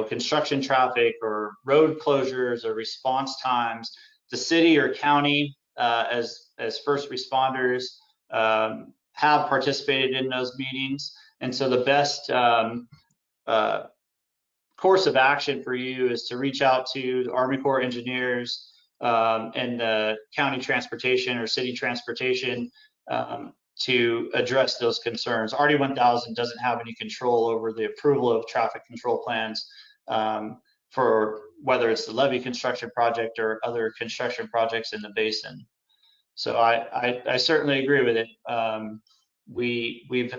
construction traffic or road closures or response times. The city or county, as first responders, have participated in those meetings, and so the best course of action for you is to reach out to the Army Corps engineers and the county transportation or city transportation to address those concerns. RD 1000 doesn't have any control over the approval of traffic control plans for whether it's the levee construction project or other construction projects in the basin. So I certainly agree with it. We've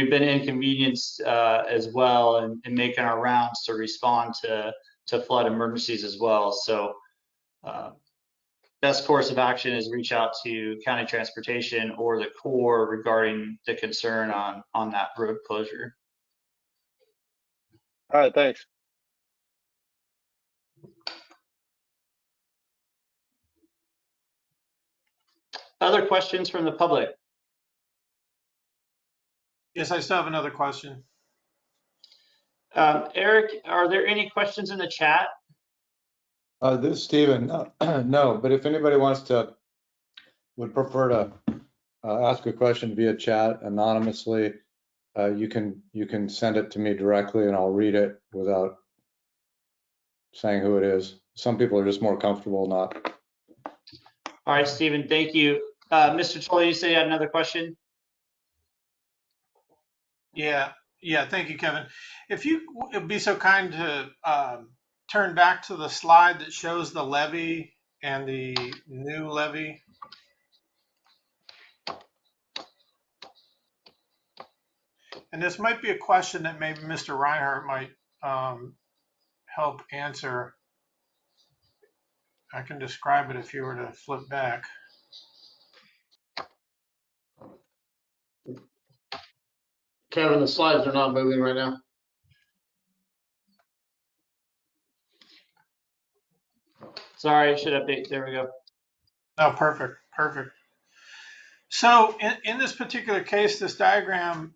been inconvenienced as well in making our rounds to respond to flood emergencies as well. So best course of action is reach out to county transportation or the Corps regarding the concern on that road closure. All right, thanks. Other questions from the public? Yes, I still have another question. Eric, are there any questions in the chat? This is Stephen. No, but if anybody would prefer to ask a question via chat anonymously, you can send it to me directly and I'll read it without saying who it is. Some people are just more comfortable not. All right, Stephen, thank you. Mr. Tolley, you say you had another question? Yeah, thank you, Kevin. If you would be so kind to turn back to the slide that shows the levee and the new levee. And this might be a question that maybe Mr. Reinhardt might help answer. I can describe it if you were to flip back. Kevin, the slides are not moving right now. Sorry, it should update. There we go. Oh, perfect, perfect. So in this particular case, this diagram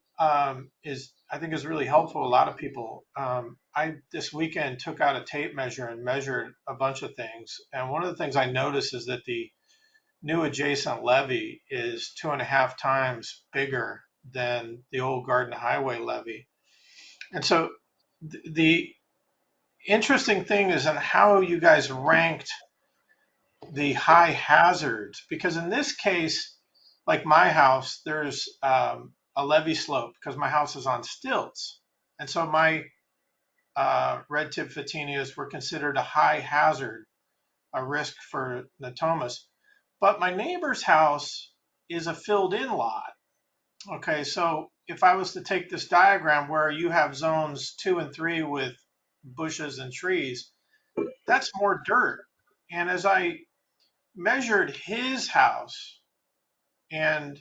I think is really helpful to a lot of people. I this weekend took out a tape measure and measured a bunch of things. And one of the things I noticed is that the new adjacent levee is 2.5 times bigger than the old Garden Highway levee. And so the interesting thing is on how you guys ranked the high hazards, because in this case, like my house, there's a levee slope because my house is on stilts. And so my red tip photinias were considered a high hazard, a risk for natomas. But my neighbor's house is a filled in lot. Okay, so if I was to take this diagram where you have zones 2 and 3 with bushes and trees, that's more dirt. And as I measured his house and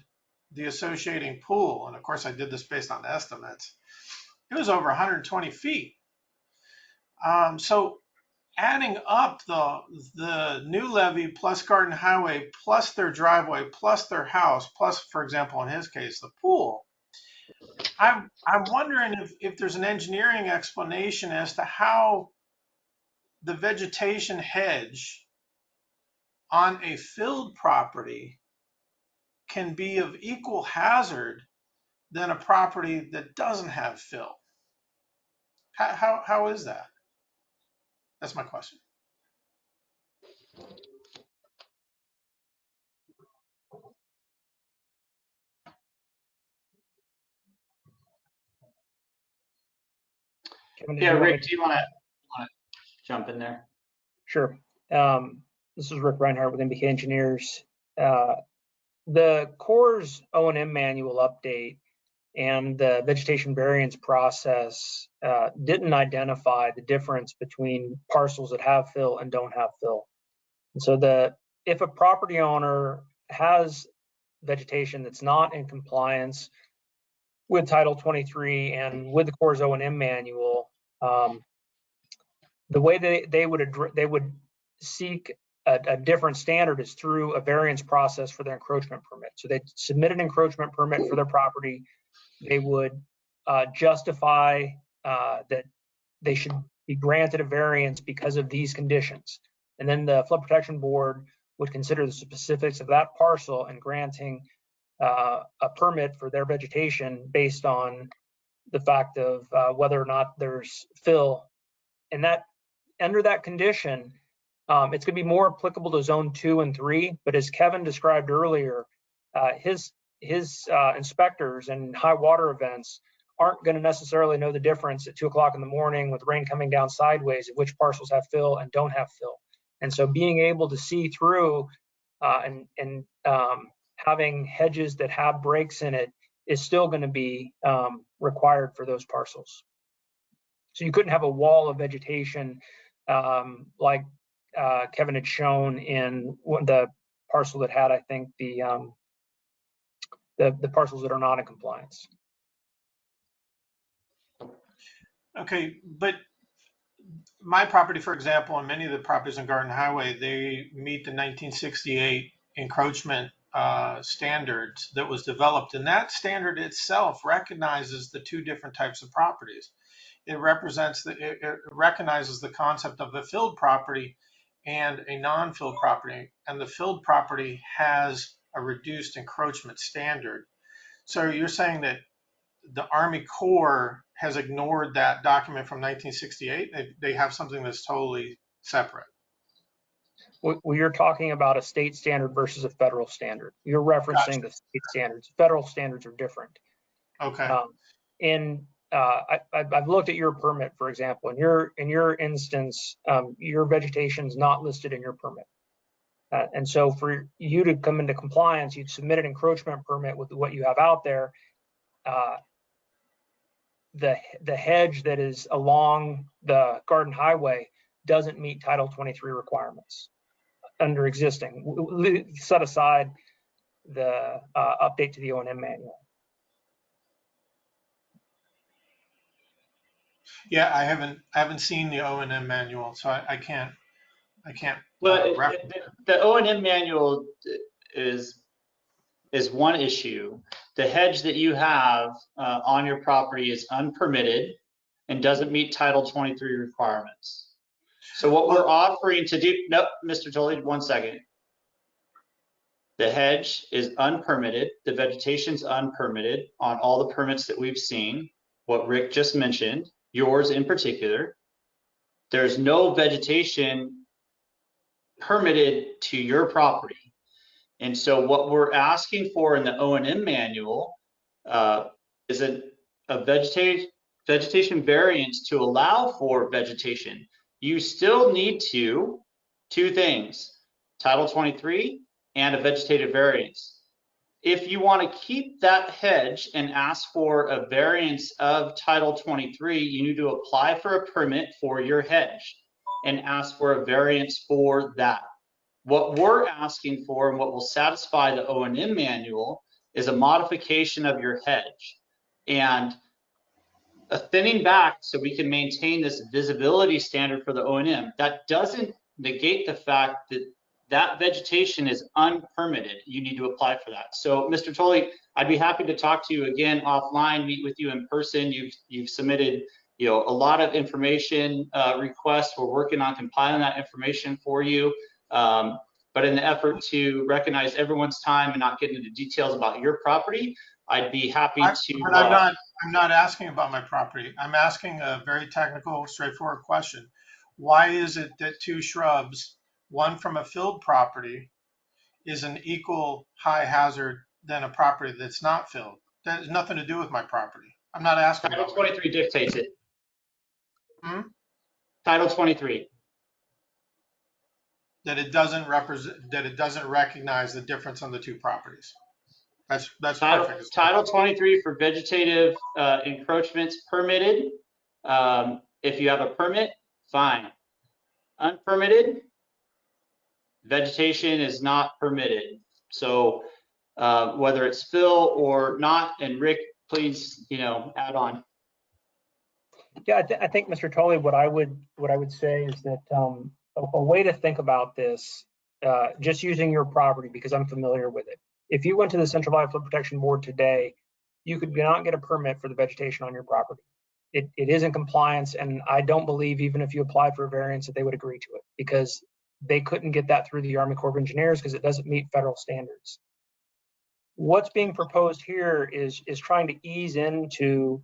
the associating pool, and of course I did this based on estimates, it was over 120 feet. So adding up the new levee plus Garden Highway plus their driveway plus their house plus, for example, in his case, the pool, I'm wondering if there's an engineering explanation as to how the vegetation hedge on a filled property can be of equal hazard than a property that doesn't have fill. How is that? That's my question. Kevin, did Yeah, you want Rick, me do you want to jump in there? Sure. This is Rick Reinhardt with MBK Engineers. The Corps' O&M manual update and the vegetation variance process didn't identify the difference between parcels that have fill and don't have fill. And so if a property owner has vegetation that's not in compliance with Title 23 and with the Corps' O&M manual, the way they would seek a different standard is through a variance process for their encroachment permit. So they submit an encroachment permit for their property. They would justify that they should be granted a variance because of these conditions. And then the Flood Protection Board would consider the specifics of that parcel and granting a permit for their vegetation based on the fact of whether or not there's fill. And that under that condition, it's going to be more applicable to zone 2 and 3. But as Kevin described earlier, his inspectors and high water events aren't going to necessarily know the difference at 2 o'clock in the morning with rain coming down sideways of which parcels have fill and don't have fill. And so being able to see through and having hedges that have breaks in it is still going to be required for those parcels. So you couldn't have a wall of vegetation like Kevin had shown in the parcel that had, I think, the parcels that are not in compliance. Okay, but my property, for example, and many of the properties on Garden Highway, they meet the 1968 encroachment standards that was developed. And that standard itself recognizes the two different types of properties. It recognizes the concept of a filled property and a non-filled property. And the filled property has a reduced encroachment standard. So you're saying that the Army Corps has ignored that document from 1968? They have something that's totally separate. Well, you're talking about a state standard versus a federal standard. You're referencing the state standards. Federal standards are different. Okay. I've looked at your permit, for example. In your instance, your vegetation is not listed in your permit. And so for you to come into compliance, you'd submit an encroachment permit with what you have out there. the hedge that is along the Garden Highway doesn't meet Title 23 requirements under existing. Set aside the update to the O&M manual. Yeah, I haven't seen the O&M manual, so I can't Well, reference. the O&M manual is one issue. The hedge that you have on your property is unpermitted and doesn't meet Title 23 requirements. So what we're offering to do, no, Mr. Tully, 1 second. The hedge is unpermitted. The vegetation's unpermitted on all the permits that we've seen. What Rick just mentioned, yours in particular. There's no vegetation permitted to your property. And so what we're asking for in the O&M manual is a vegetation variance to allow for vegetation. You still need two things, Title 23 and a vegetative variance. If you want to keep that hedge and ask for a variance of Title 23, you need to apply for a permit for your hedge and ask for a variance for that. What we're asking for and what will satisfy the O&M manual is a modification of your hedge and a thinning back so we can maintain this visibility standard for the O&M. That doesn't negate the fact that that vegetation is unpermitted. You need to apply for that. So, Mr. Tully, I'd be happy to talk to you again offline, meet with you in person. You've submitted, a lot of information requests. We're working on compiling that information for you. But in the effort to recognize everyone's time and not get into details about your property, I'd be happy to. But I'm not asking about my property. I'm asking a very technical, straightforward question. Why is it that two shrubs, one from a filled property, is an equal high hazard than a property that's not filled? That has nothing to do with my property. I'm not asking Title about 23 dictates it. Title 23. That it doesn't recognize the difference on the two properties. That's perfect. Title 23 for vegetative encroachments permitted. If you have a permit, fine. Unpermitted, vegetation is not permitted. So whether it's fill or not, and Rick, please, add on. Yeah, I think, Mr. Tully, what I would say is that a way to think about this, just using your property because I'm familiar with it. If you went to the Central Valley Flood Protection Board today, you could not get a permit for the vegetation on your property. It is in compliance, and I don't believe even if you applied for a variance that they would agree to it because they couldn't get that through the Army Corps of Engineers because it doesn't meet federal standards. What's being proposed here is trying to ease into,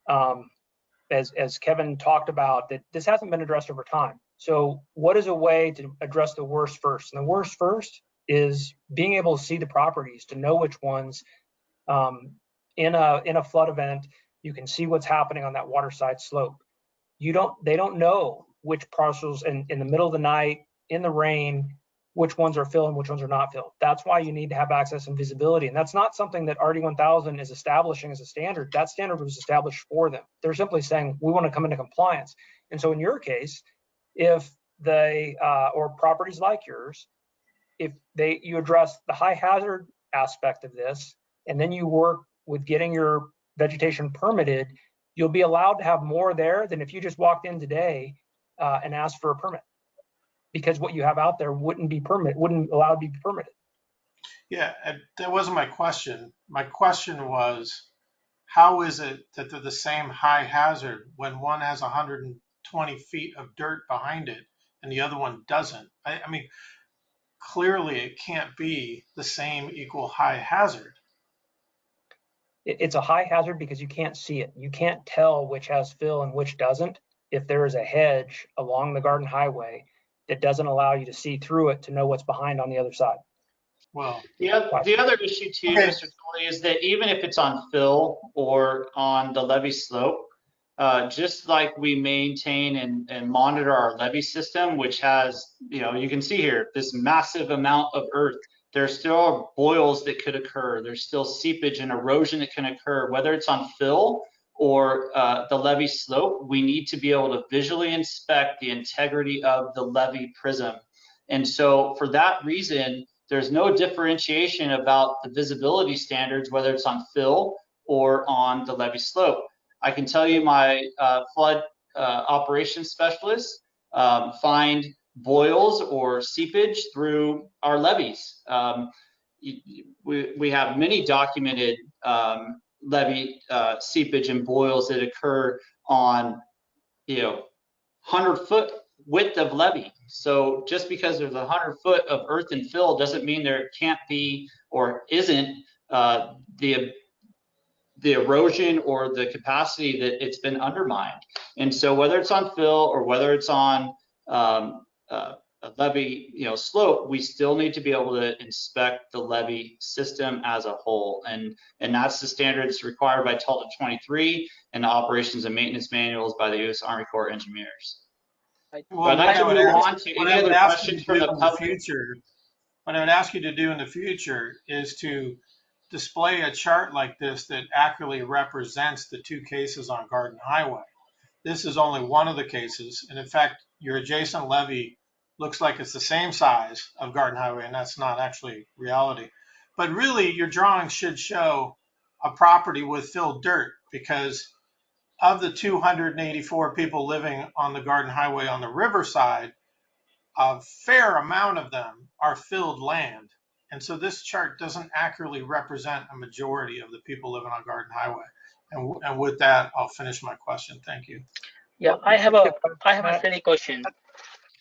as Kevin talked about, that this hasn't been addressed over time. So what is a way to address the worst first? And the worst first is being able to see the properties, to know which ones in a flood event, you can see what's happening on that waterside slope. They don't know which parcels in the middle of the night, in the rain, which ones are filled and which ones are not filled. That's why you need to have access and visibility. And that's not something that RD 1000 is establishing as a standard. That standard was established for them. They're simply saying, we want to come into compliance. And so in your case, if they, or properties like yours, if you address the high hazard aspect of this, and then you work with getting your vegetation permitted, you'll be allowed to have more there than if you just walked in today and asked for a permit, because what you have out there wouldn't allow to be permitted. Yeah, that wasn't my question. My question was, how is it that they're the same high hazard when one has 120 feet of dirt behind it and the other one doesn't? I mean, clearly it can't be the same equal high hazard. It's a high hazard because you can't see it. You can't tell which has fill and which doesn't. If there is a hedge along the Garden Highway that doesn't allow you to see through it to know what's behind on the other side. Well, the other issue too, okay, Mr. Tully, is that even if it's on fill or on the levee slope, just like we maintain and monitor our levee system, which has, you can see here, this massive amount of earth, there still are boils that could occur. There's still seepage and erosion that can occur, whether it's on fill or the levee slope, we need to be able to visually inspect the integrity of the levee prism. And so for that reason, there's no differentiation about the visibility standards, whether it's on fill or on the levee slope. I can tell you my flood operations specialists find boils or seepage through our levees. We have many documented levee seepage and boils that occur on 100-foot width of levee. So just because there's 100 foot of earth and fill doesn't mean there can't be or isn't the erosion or the capacity that it's been undermined. And so whether it's on fill or whether it's on a levee slope, we still need to be able to inspect the levee system as a whole. And that's the standards required by Title 23 and the operations and maintenance manuals by the U.S. Army Corps of Engineers. Well, I'd like to move on to any other questions from the public. What I would ask you to do in the future is to display a chart like this that accurately represents the two cases on Garden Highway. This is only one of the cases, and in fact, your adjacent levee looks like it's the same size of Garden Highway, and that's not actually reality. But really, your drawing should show a property with filled dirt, because of the 284 people living on the Garden Highway on the riverside, a fair amount of them are filled land. And so this chart doesn't accurately represent a majority of the people living on Garden Highway. And with that, I'll finish my question. Thank you. Yeah, I have a silly question.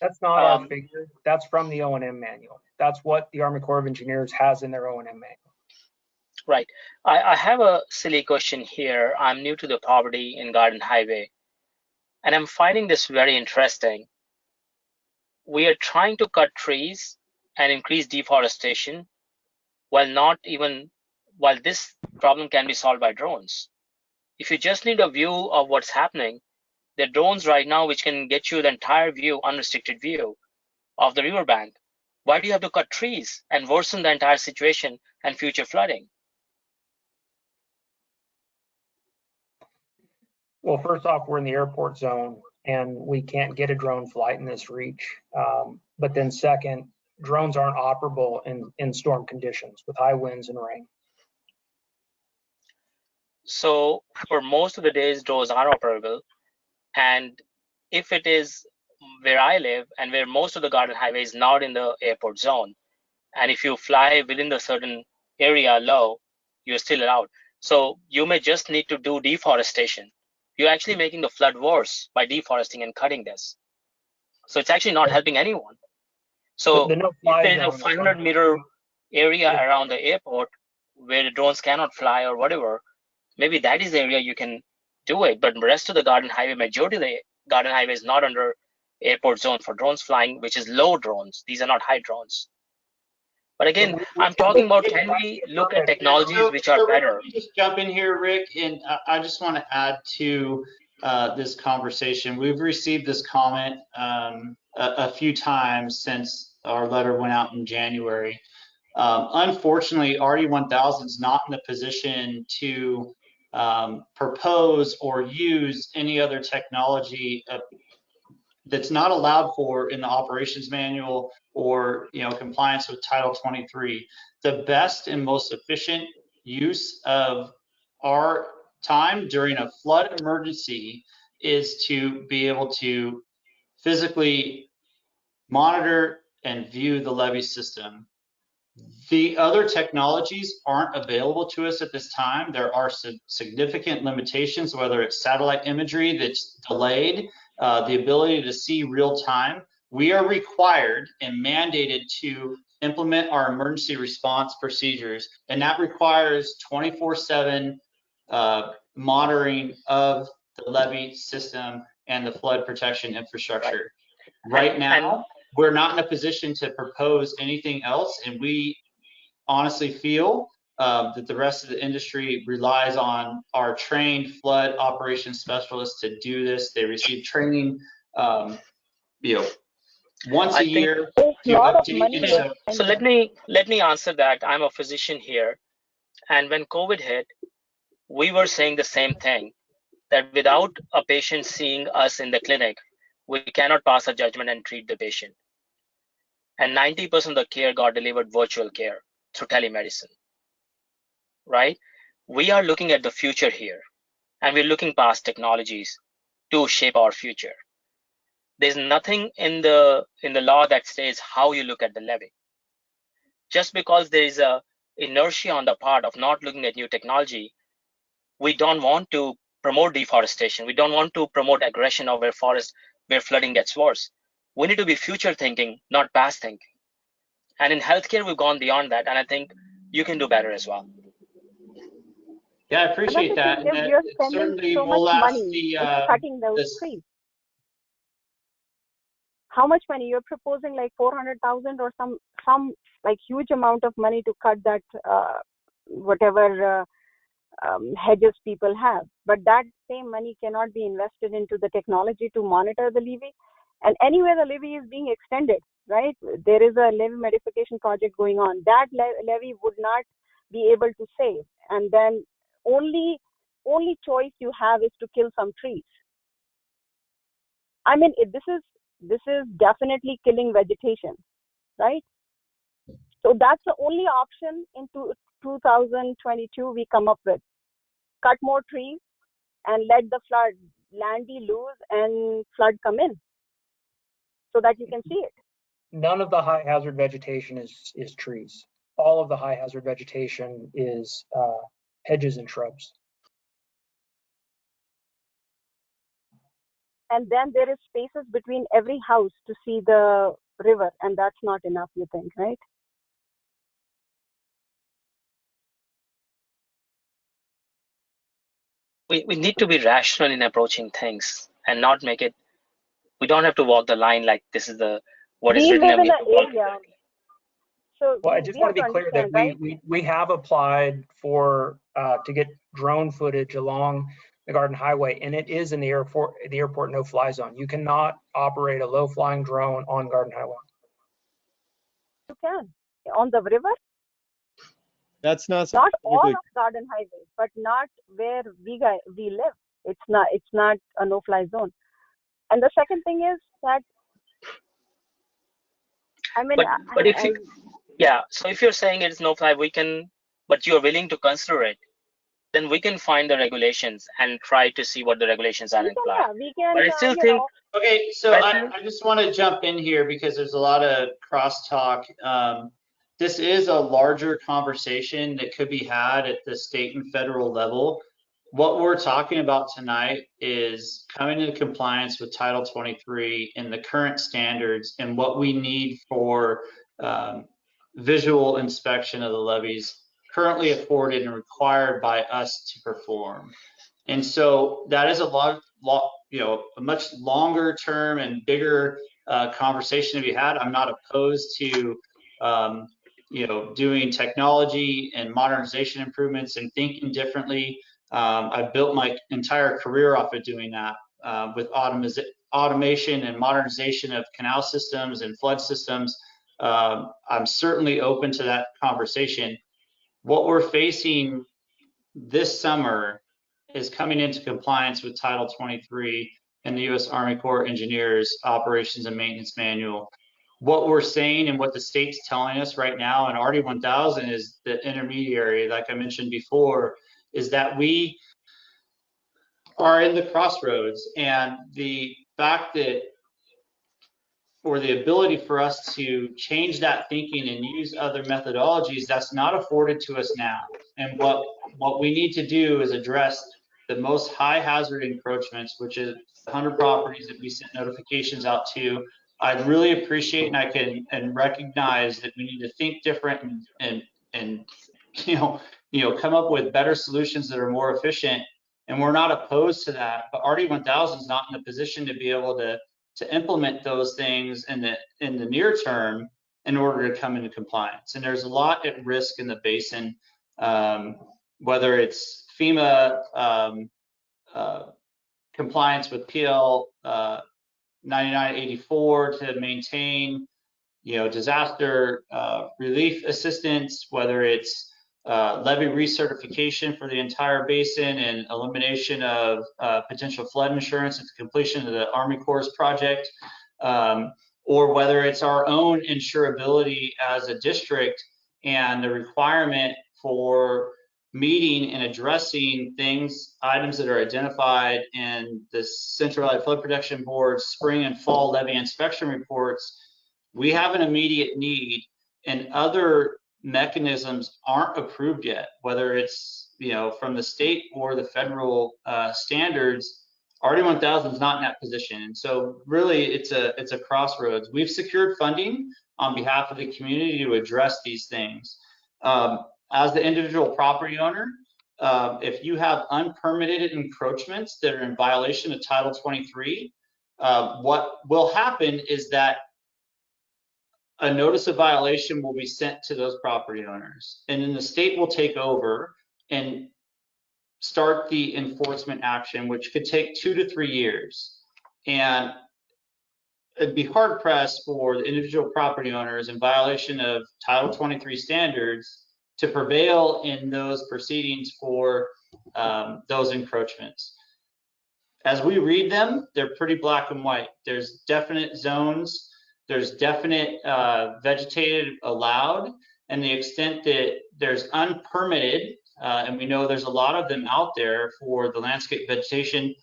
That's not our figure. That's from the O&M manual. That's what the Army Corps of Engineers has in their O&M manual. Right. I have a silly question here. I'm new to the property in Garden Highway, and I'm finding this very interesting. We are trying to cut trees and increase deforestation while this problem can be solved by drones. If you just need a view of what's happening, there are drones right now which can get you the entire view, unrestricted view of the riverbank. Why do you have to cut trees and worsen the entire situation and future flooding? Well, first off, we're in the airport zone and we can't get a drone flight in this reach. But then second, drones aren't operable in storm conditions with high winds and rain. So for most of the days, drones are operable. And if it is where I live and where most of the Garden Highway is not in the airport zone, and if you fly within the certain area low, you're still allowed. So you may just need to do deforestation. You're actually making the flood worse by deforesting and cutting this. So it's actually not helping anyone. So if there's a 500-meter area around the airport where the drones cannot fly or whatever, maybe that is the area you can do it. But the rest of the Garden Highway, majority of the Garden Highway is not under airport zone for drones flying, which is low drones. These are not high drones. But again, I'm talking about, can we look at technologies which are better? Let me just jump in here, Rick, and I just want to add to this conversation. We've received this comment a few times since our letter went out in January. Unfortunately, RD1000 is not in a position to propose or use any other technology that's not allowed for in the operations manual or compliance with Title 23. The best and most efficient use of our time during a flood emergency is to be able to physically monitor and view the levee system. The other technologies aren't available to us at this time. There are significant limitations, whether it's satellite imagery that's delayed, the ability to see real time. We are required and mandated to implement our emergency response procedures, and that requires 24/7 monitoring of the levee system and the flood protection infrastructure. Right now, we're not in a position to propose anything else, and we honestly feel that the rest of the industry relies on our trained flood operations specialists to do this. They receive training, once a year to update. So let me answer that. I'm a physician here, and when COVID hit, we were saying the same thing. that without a patient seeing us in the clinic, we cannot pass a judgment and treat the patient. And 90% of the care got delivered virtual care through telemedicine, right? We are looking at the future here, and we're looking past technologies to shape our future. There's nothing in the law that says how you look at the levee. Just because there is a inertia on the part of not looking at new technology, we don't want to promote deforestation. We don't want to promote aggression of where flooding gets worse. We need to be future thinking, not past thinking. And in healthcare, we've gone beyond that, and I think you can do better as well. Yeah, I appreciate that. And that you're it spending certainly so much will ask money the cutting those this. trees. How much money? You're proposing like 400,000 or some like huge amount of money to cut that whatever hedges people have. But that same money cannot be invested into the technology to monitor the levee. And anyway, the levee is being extended, right? There is a levee modification project going on. That levee would not be able to save. And then only choice you have is to kill some trees. I mean, this is definitely killing vegetation, right? So that's the only option in 2022 we come up with. Cut more trees and let the land be loose and flood come in so that you can see it. None of the high hazard vegetation is trees. All of the high hazard vegetation is hedges and shrubs. And then there is spaces between every house to see the river, and that's not enough, you think, right? We need to be rational in approaching things and not make it. We don't have to walk the line like this is what is We written, live and we in have an to walk area. it. So Well, I we just want have to to be clear that understand, right? we have applied for to get drone footage along the Garden Highway, and it is in the airport no-fly zone. You cannot operate a low-flying drone on Garden Highway. You can on the river. That's not Not all specifically. of Garden Highway, but not where we live. It's not a no-fly zone. And the second thing is that, I mean, But if you, yeah, so if you're saying it's no fly, but you're willing to consider it, then we can find the regulations and try to see what the regulations are and apply. we can, But I still think, Okay, so I just want to jump in here because there's a lot of crosstalk. This is a larger conversation that could be had at the state and federal level. What we're talking about tonight is coming into compliance with Title 23 and the current standards and what we need for visual inspection of the levees currently afforded and required by us to perform. And so that is a much longer term and bigger conversation to be had. I'm not opposed to doing technology and modernization improvements and thinking differently. I've built my entire career off of doing that with automation and modernization of canal systems and flood systems. I'm certainly open to that conversation. What we're facing this summer is coming into compliance with Title 23 and the U.S. Army Corps of Engineers Operations and Maintenance Manual. What we're saying and what the state's telling us right now, and RD 1000 is the intermediary, like I mentioned before, is that we are in the crossroads, and the fact that, or the ability for us to change that thinking and use other methodologies, that's not afforded to us now. And what we need to do is address the most high hazard encroachments, which is 100 properties that we sent notifications out to. I'd really appreciate and recognize that we need to think different and come up with better solutions that are more efficient. And we're not opposed to that, but RD 1000 is not in a position to be able to implement those things in the near term in order to come into compliance. And there's a lot at risk in the basin, whether it's FEMA compliance with PL 9984 to maintain disaster relief assistance, whether it's levee recertification for the entire basin and elimination of potential flood insurance at the completion of the Army Corps project, or whether it's our own insurability as a district and the requirement for meeting and addressing items that are identified in the Central Valley Flood Protection Board spring and fall levee inspection reports. We have an immediate need, and other mechanisms aren't approved yet, whether it's from the state or the federal standards. RD 1000 is not in that position, and so really it's a crossroads. We've secured funding on behalf of the community to address these things. As the individual property owner, if you have unpermitted encroachments that are in violation of Title 23, what will happen is that a notice of violation will be sent to those property owners, and then the state will take over and start the enforcement action, which could take 2 to 3 years. And it'd be hard pressed for the individual property owners in violation of Title 23 standards to prevail in those proceedings for those encroachments. As we read them, they're pretty black and white. There's definite zones, there's definite vegetated allowed, and the extent that there's unpermitted, and we know there's a lot of them out there for the landscape vegetation,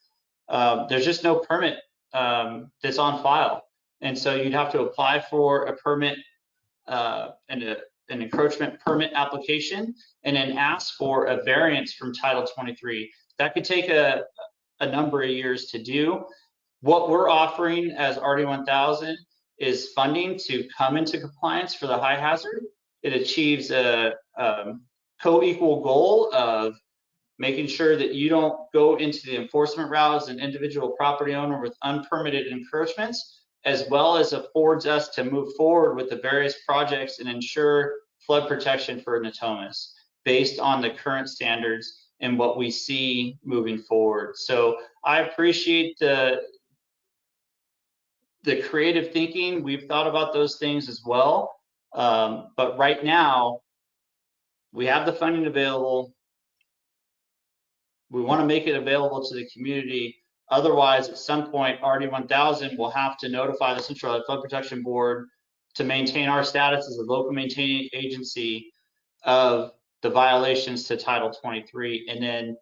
there's just no permit that's on file. And so you'd have to apply for a permit and an encroachment permit application, and then ask for a variance from Title 23. That could take a number of years to do. What we're offering as RD 1000 is funding to come into compliance for the high hazard. It achieves a co-equal goal of making sure that you don't go into the enforcement route as an individual property owner with unpermitted encroachments, as well as affords us to move forward with the various projects and ensure flood protection for Natomas based on the current standards and what we see moving forward. So I appreciate the creative thinking. We've thought about those things as well. But right now, we have the funding available. We want to make it available to the community. Otherwise, at some point, RD 1000 will have to notify the Central Valley Flood Protection Board to maintain our status as a local maintaining agency of the violations to Title 23. And then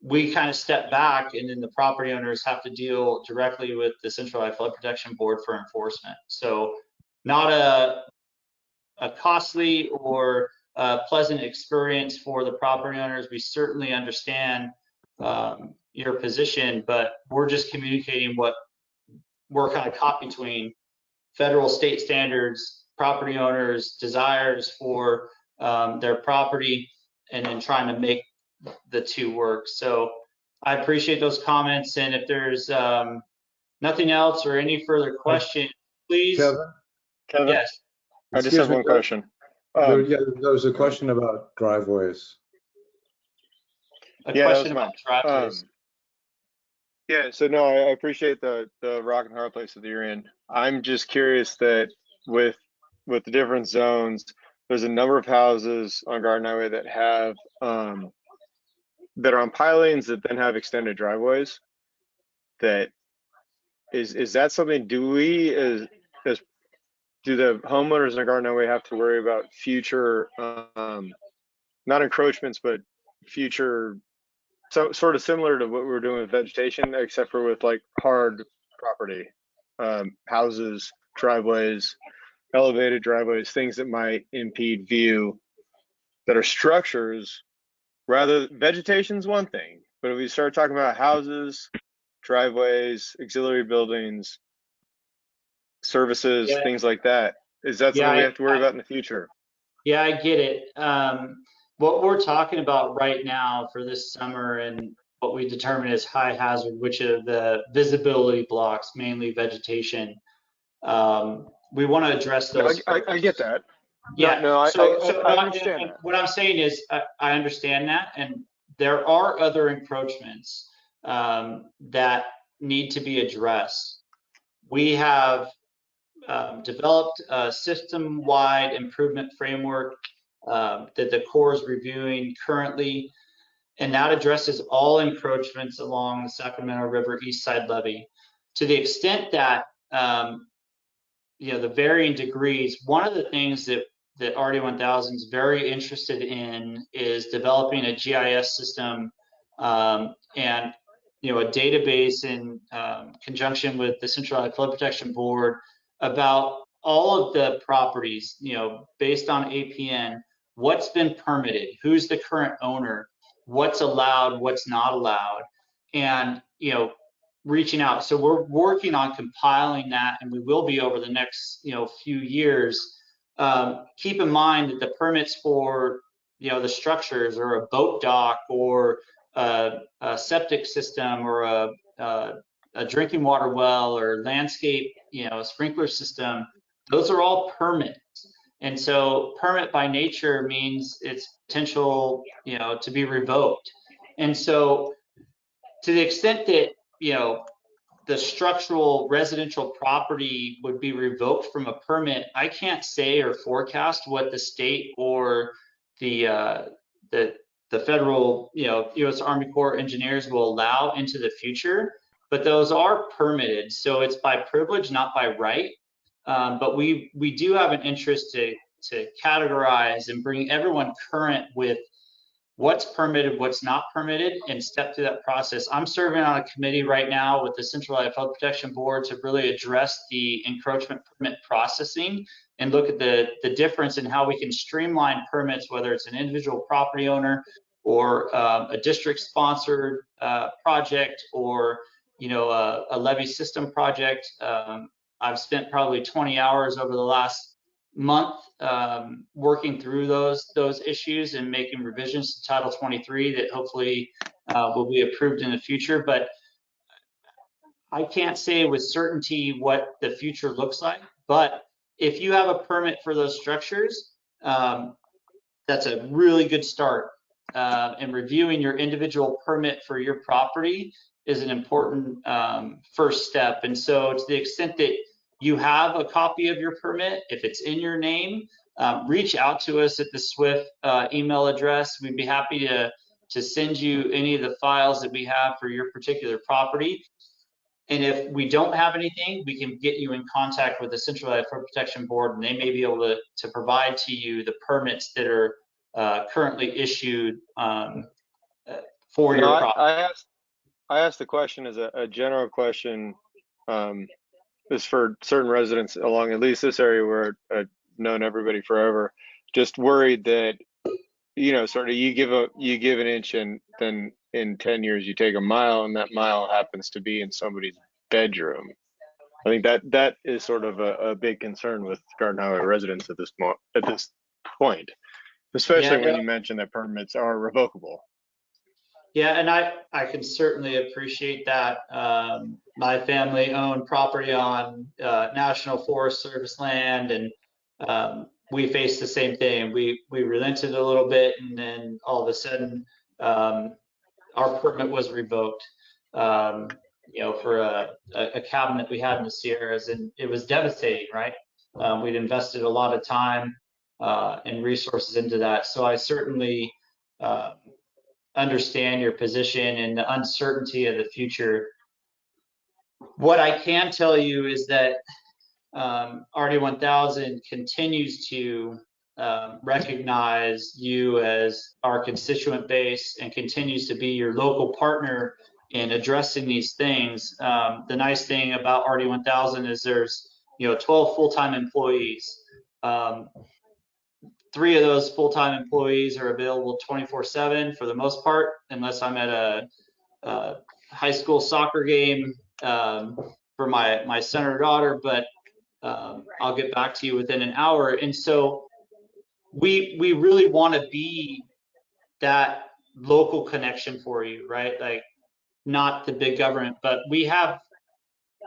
we kind of step back, and then the property owners have to deal directly with the Central Valley Flood Protection Board for enforcement. So not a costly or pleasant experience for the property owners. We certainly understand your position, but we're just communicating what we're kind of caught between federal, state standards, property owners' desires for their property, and then trying to make the two work. So I appreciate those comments, and if there's nothing else or any further questions, please. Kevin? Yes. I just have one question. There was a question about driveways. A question about driveways. Yeah, so no, I appreciate the rock and hard place that you're in. I'm just curious that with the different zones, there's a number of houses on Garden Highway that have that are on pilings that then have extended driveways. That is that something? Do we do the homeowners in Garden Highway have to worry about future not encroachments, but future? So sort of similar to what we're doing with vegetation, except for with like hard property, houses, driveways, elevated driveways, things that might impede view that are structures. Rather, vegetation's one thing, but if we start talking about houses, driveways, auxiliary buildings, services, things like that, is that something we have to worry about in the future? Yeah, I get it. What we're talking about right now for this summer and what we determine as high hazard, which are the visibility blocks, mainly vegetation. We want to address those. I get that. Yeah, no, I understand that. What I'm saying is I understand that, and there are other encroachments that need to be addressed. We have developed a system-wide improvement framework that the Corps is reviewing currently, and that addresses all encroachments along the Sacramento River East Side Levee. To the extent that the varying degrees, one of the things that RD1000 is very interested in is developing a GIS system and a database in conjunction with the Centralized Flood Protection Board about all of the properties, based on APN, what's been permitted, who's the current owner, what's allowed, what's not allowed, and reaching out. So we're working on compiling that, and we will be over the next few years. Keep in mind that the permits for the structures, or a boat dock, or a septic system, or a drinking water well, or landscape sprinkler system, those are all permits. And so permit by nature means it's potential to be revoked. And so to the extent that the structural residential property would be revoked from a permit, I can't say or forecast what the state or the federal U.S. Army Corps of Engineers will allow into the future, but those are permitted, so it's by privilege, not by right. But we do have an interest to categorize and bring everyone current with what's permitted, what's not permitted, and step through that process. I'm serving on a committee right now with the Centralized Flood Protection Board to really address the encroachment permit processing and look at the difference in how we can streamline permits, whether it's an individual property owner or a district-sponsored project, or a levee system project. I've spent probably 20 hours over the last month working through those issues and making revisions to Title 23 that hopefully will be approved in the future. But I can't say with certainty what the future looks like. But if you have a permit for those structures, that's a really good start. And reviewing your individual permit for your property is an important first step. And so to the extent that you have a copy of your permit, if it's in your name, reach out to us at the SWIFT email address. We'd be happy to send you any of the files that we have for your particular property. And if we don't have anything, we can get you in contact with the Centralized Flood Protection Board, and they may be able to provide to you the permits that are currently issued for your property. I asked the question as a general question. Is for certain residents along at least this area where I've known everybody forever, just worried that sort of you give an inch, and then in 10 years you take a mile, and that mile happens to be in somebody's bedroom. I think that is sort of a big concern with Garden Highway residents at this point, especially when you mentioned that permits are revocable. Yeah, and I can certainly appreciate that. My family owned property on National Forest Service land, and we faced the same thing. We relented a little bit, and then all of a sudden, our permit was revoked. For a cabin that we had in the Sierras, and it was devastating, right? We'd invested a lot of time and resources into that, so I certainly understand your position and the uncertainty of the future. What I can tell you is that RD1000 continues to recognize you as our constituent base and continues to be your local partner in addressing these things. The nice thing about RD1000 is there's 12 full-time employees. 3 of those full-time employees are available 24/7 for the most part, unless I'm at a high school soccer game for my son or daughter, but I'll get back to you within an hour. And so we really want to be that local connection for you, right? Like, not the big government, but we have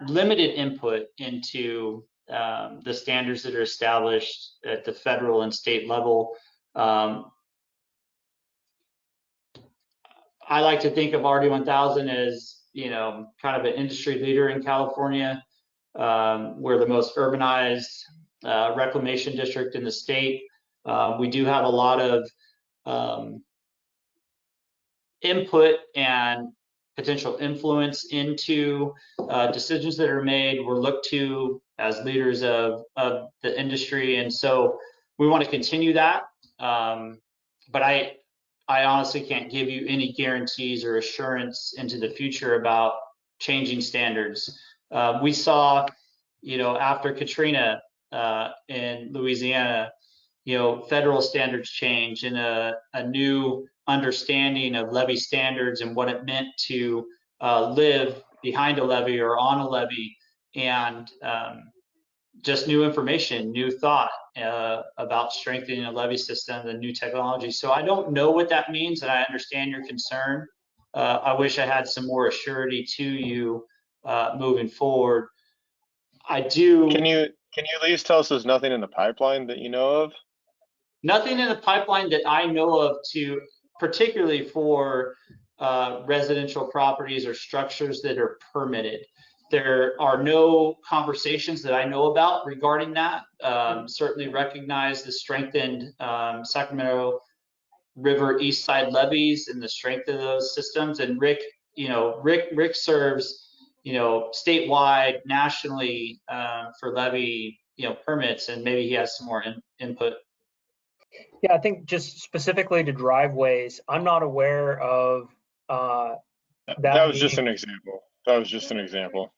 limited input into the standards that are established at the federal and state level. I like to think of RD1000 as, kind of an industry leader in California. We're the most urbanized reclamation district in the state. We do have a lot of input and potential influence into decisions that are made. We're looked to as leaders of the industry, and so we want to continue that. But I honestly can't give you any guarantees or assurance into the future about changing standards. We saw, after Katrina in Louisiana, federal standards change and a new understanding of levee standards and what it meant to live behind a levee or on a levee, and just new information, new thought about strengthening a levee system and new technology. So I don't know what that means, and I understand your concern. I wish I had some more assurity to you moving forward. I do. Can you at least tell us there's nothing in the pipeline that you know of? Nothing in the pipeline that I know of, to particularly for residential properties or structures that are permitted. There are no conversations that I know about regarding that. Certainly recognize the strengthened Sacramento River East Side levees and the strength of those systems. And Rick serves, statewide, nationally for levee, permits, and maybe he has some more input. Yeah, I think just specifically to driveways, I'm not aware of that was just an example. That was just an example.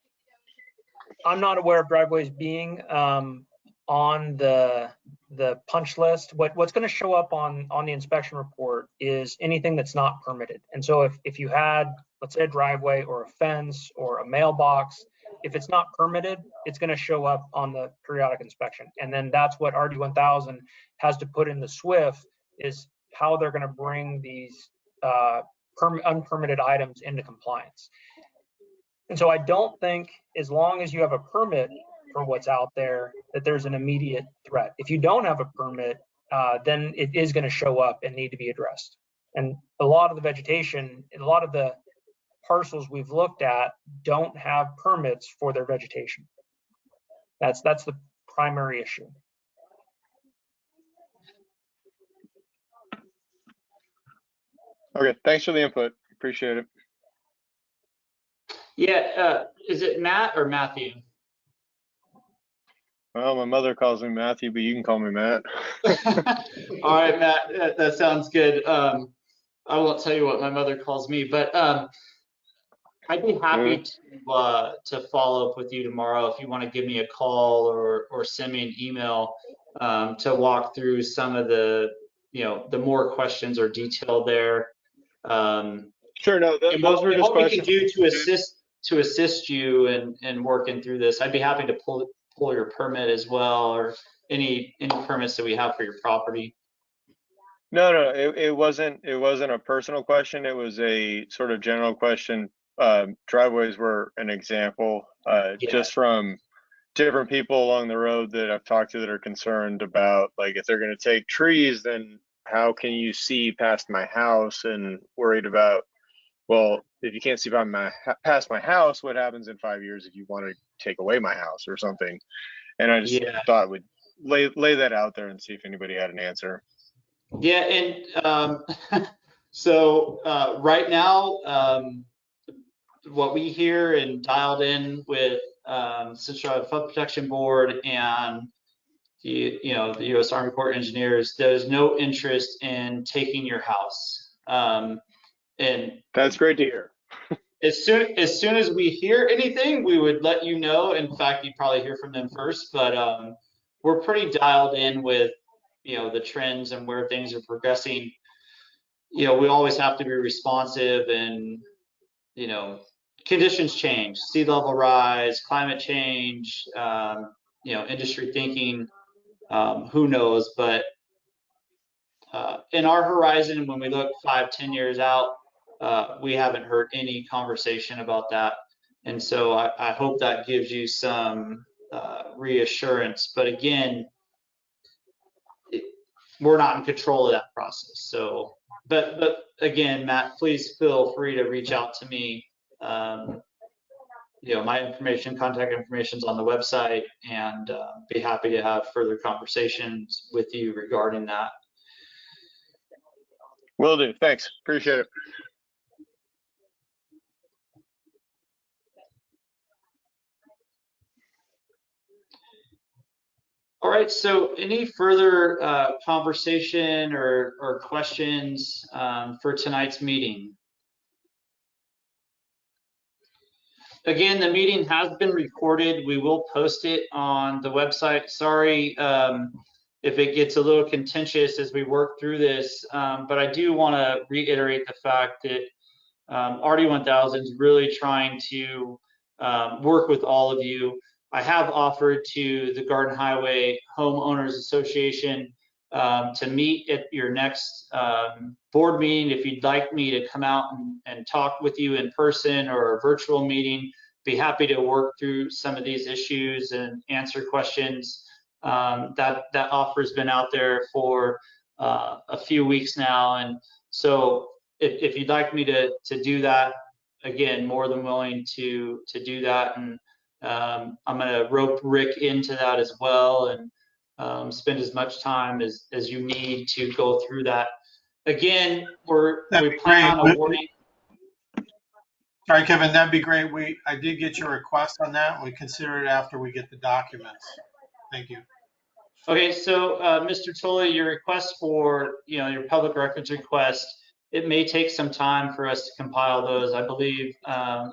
I'm not aware of driveways being on the punch list. What's going to show up on the inspection report is anything that's not permitted. And so if you had, let's say, a driveway or a fence or a mailbox, if it's not permitted, it's going to show up on the periodic inspection. And then that's what RD 1000 has to put in the SWIFT, is how they're going to bring these unpermitted items into compliance. And so I don't think, as long as you have a permit for what's out there, that there's an immediate threat. If you don't have a permit, then it is going to show up and need to be addressed. And a lot of the vegetation, a lot of the parcels we've looked at don't have permits for their vegetation. That's the primary issue. Okay, thanks for the input. Appreciate it. Yeah, is it Matt or Matthew? Well, my mother calls me Matthew, but you can call me Matt. All right, Matt, that sounds good. I won't tell you what my mother calls me, but I'd be happy to follow up with you tomorrow if you want to give me a call or send me an email to walk through some of the more questions or detail there. Sure. No, those were just what questions. we can do to assist you in working through this. I'd be happy to pull your permit as well, or any permits that we have for your property. No, it wasn't a personal question. It was a sort of general question. Driveways were an example, just from different people along the road that I've talked to that are concerned about, like, if they're going to take trees, then how can you see past my house, and worried about, well, if you can't see past my house, what happens in 5 years if you want to take away my house or something? And I just thought we'd lay that out there and see if anybody had an answer. Yeah, and so right now, what we hear and dialed in with Central Flood Protection Board and the U.S. Army Corps of Engineers, there's no interest in taking your house. And that's great to hear. As soon as we hear anything, we would let you know. In fact, you'd probably hear from them first, but we're pretty dialed in with the trends and where things are progressing. We always have to be responsive, and conditions change, sea level rise, climate change, industry thinking, who knows, but in our horizon, when we look 5-10 years out, we haven't heard any conversation about that. And so I hope that gives you some reassurance. But again, we're not in control of that process. So, but again, Matt, please feel free to reach out to me my information, contact information is on the website, and be happy to have further conversations with you regarding that. Will do. Thanks. Appreciate it. All right, so any further conversation or questions for tonight's meeting? Again, the meeting has been recorded. We will post it on the website. Sorry if it gets a little contentious as we work through this, but I do want to reiterate the fact that RD1000 is really trying to work with all of you. I have offered to the Garden Highway Homeowners Association to meet at your next board meeting. If you'd like me to come out and talk with you in person or a virtual meeting, be happy to work through some of these issues and answer questions. That offer has been out there for a few weeks now, and so if you'd like me to do that, again, more than willing to do that. And I'm going to rope Rick into that as well, and spend as much time as you need to go through that. Again, we plan on awarding. Sorry, Kevin, that'd be great. I did get your request on that. We consider it after we get the documents. Thank you. Okay, so Mr. Tully, your request for your public records request, it may take some time for us to compile those. I believe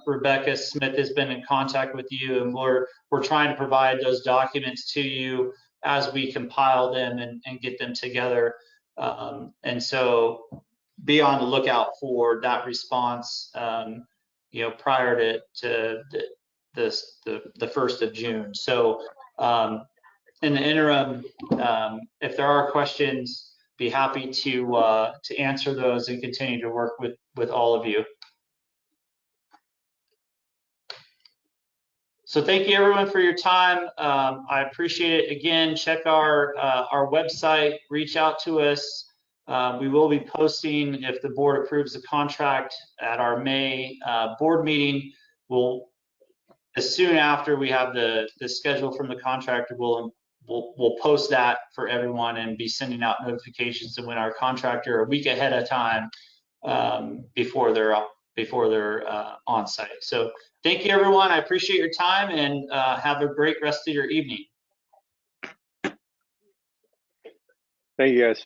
Rebecca Smith has been in contact with you, and we're trying to provide those documents to you as we compile them and get them together. And so be on the lookout for that response, prior to the 1st of June. So in the interim, if there are questions, be happy to answer those and continue to work with all of you. So thank you everyone for your time. I appreciate it. Again, check our website, reach out to us. We will be posting, if the board approves the contract at our May board meeting. We'll, as soon after we have the schedule from the contractor, we'll post that for everyone and be sending out notifications to when our contractor a week ahead of time before they're on site. So thank you everyone. I appreciate your time, and have a great rest of your evening. Thank you guys.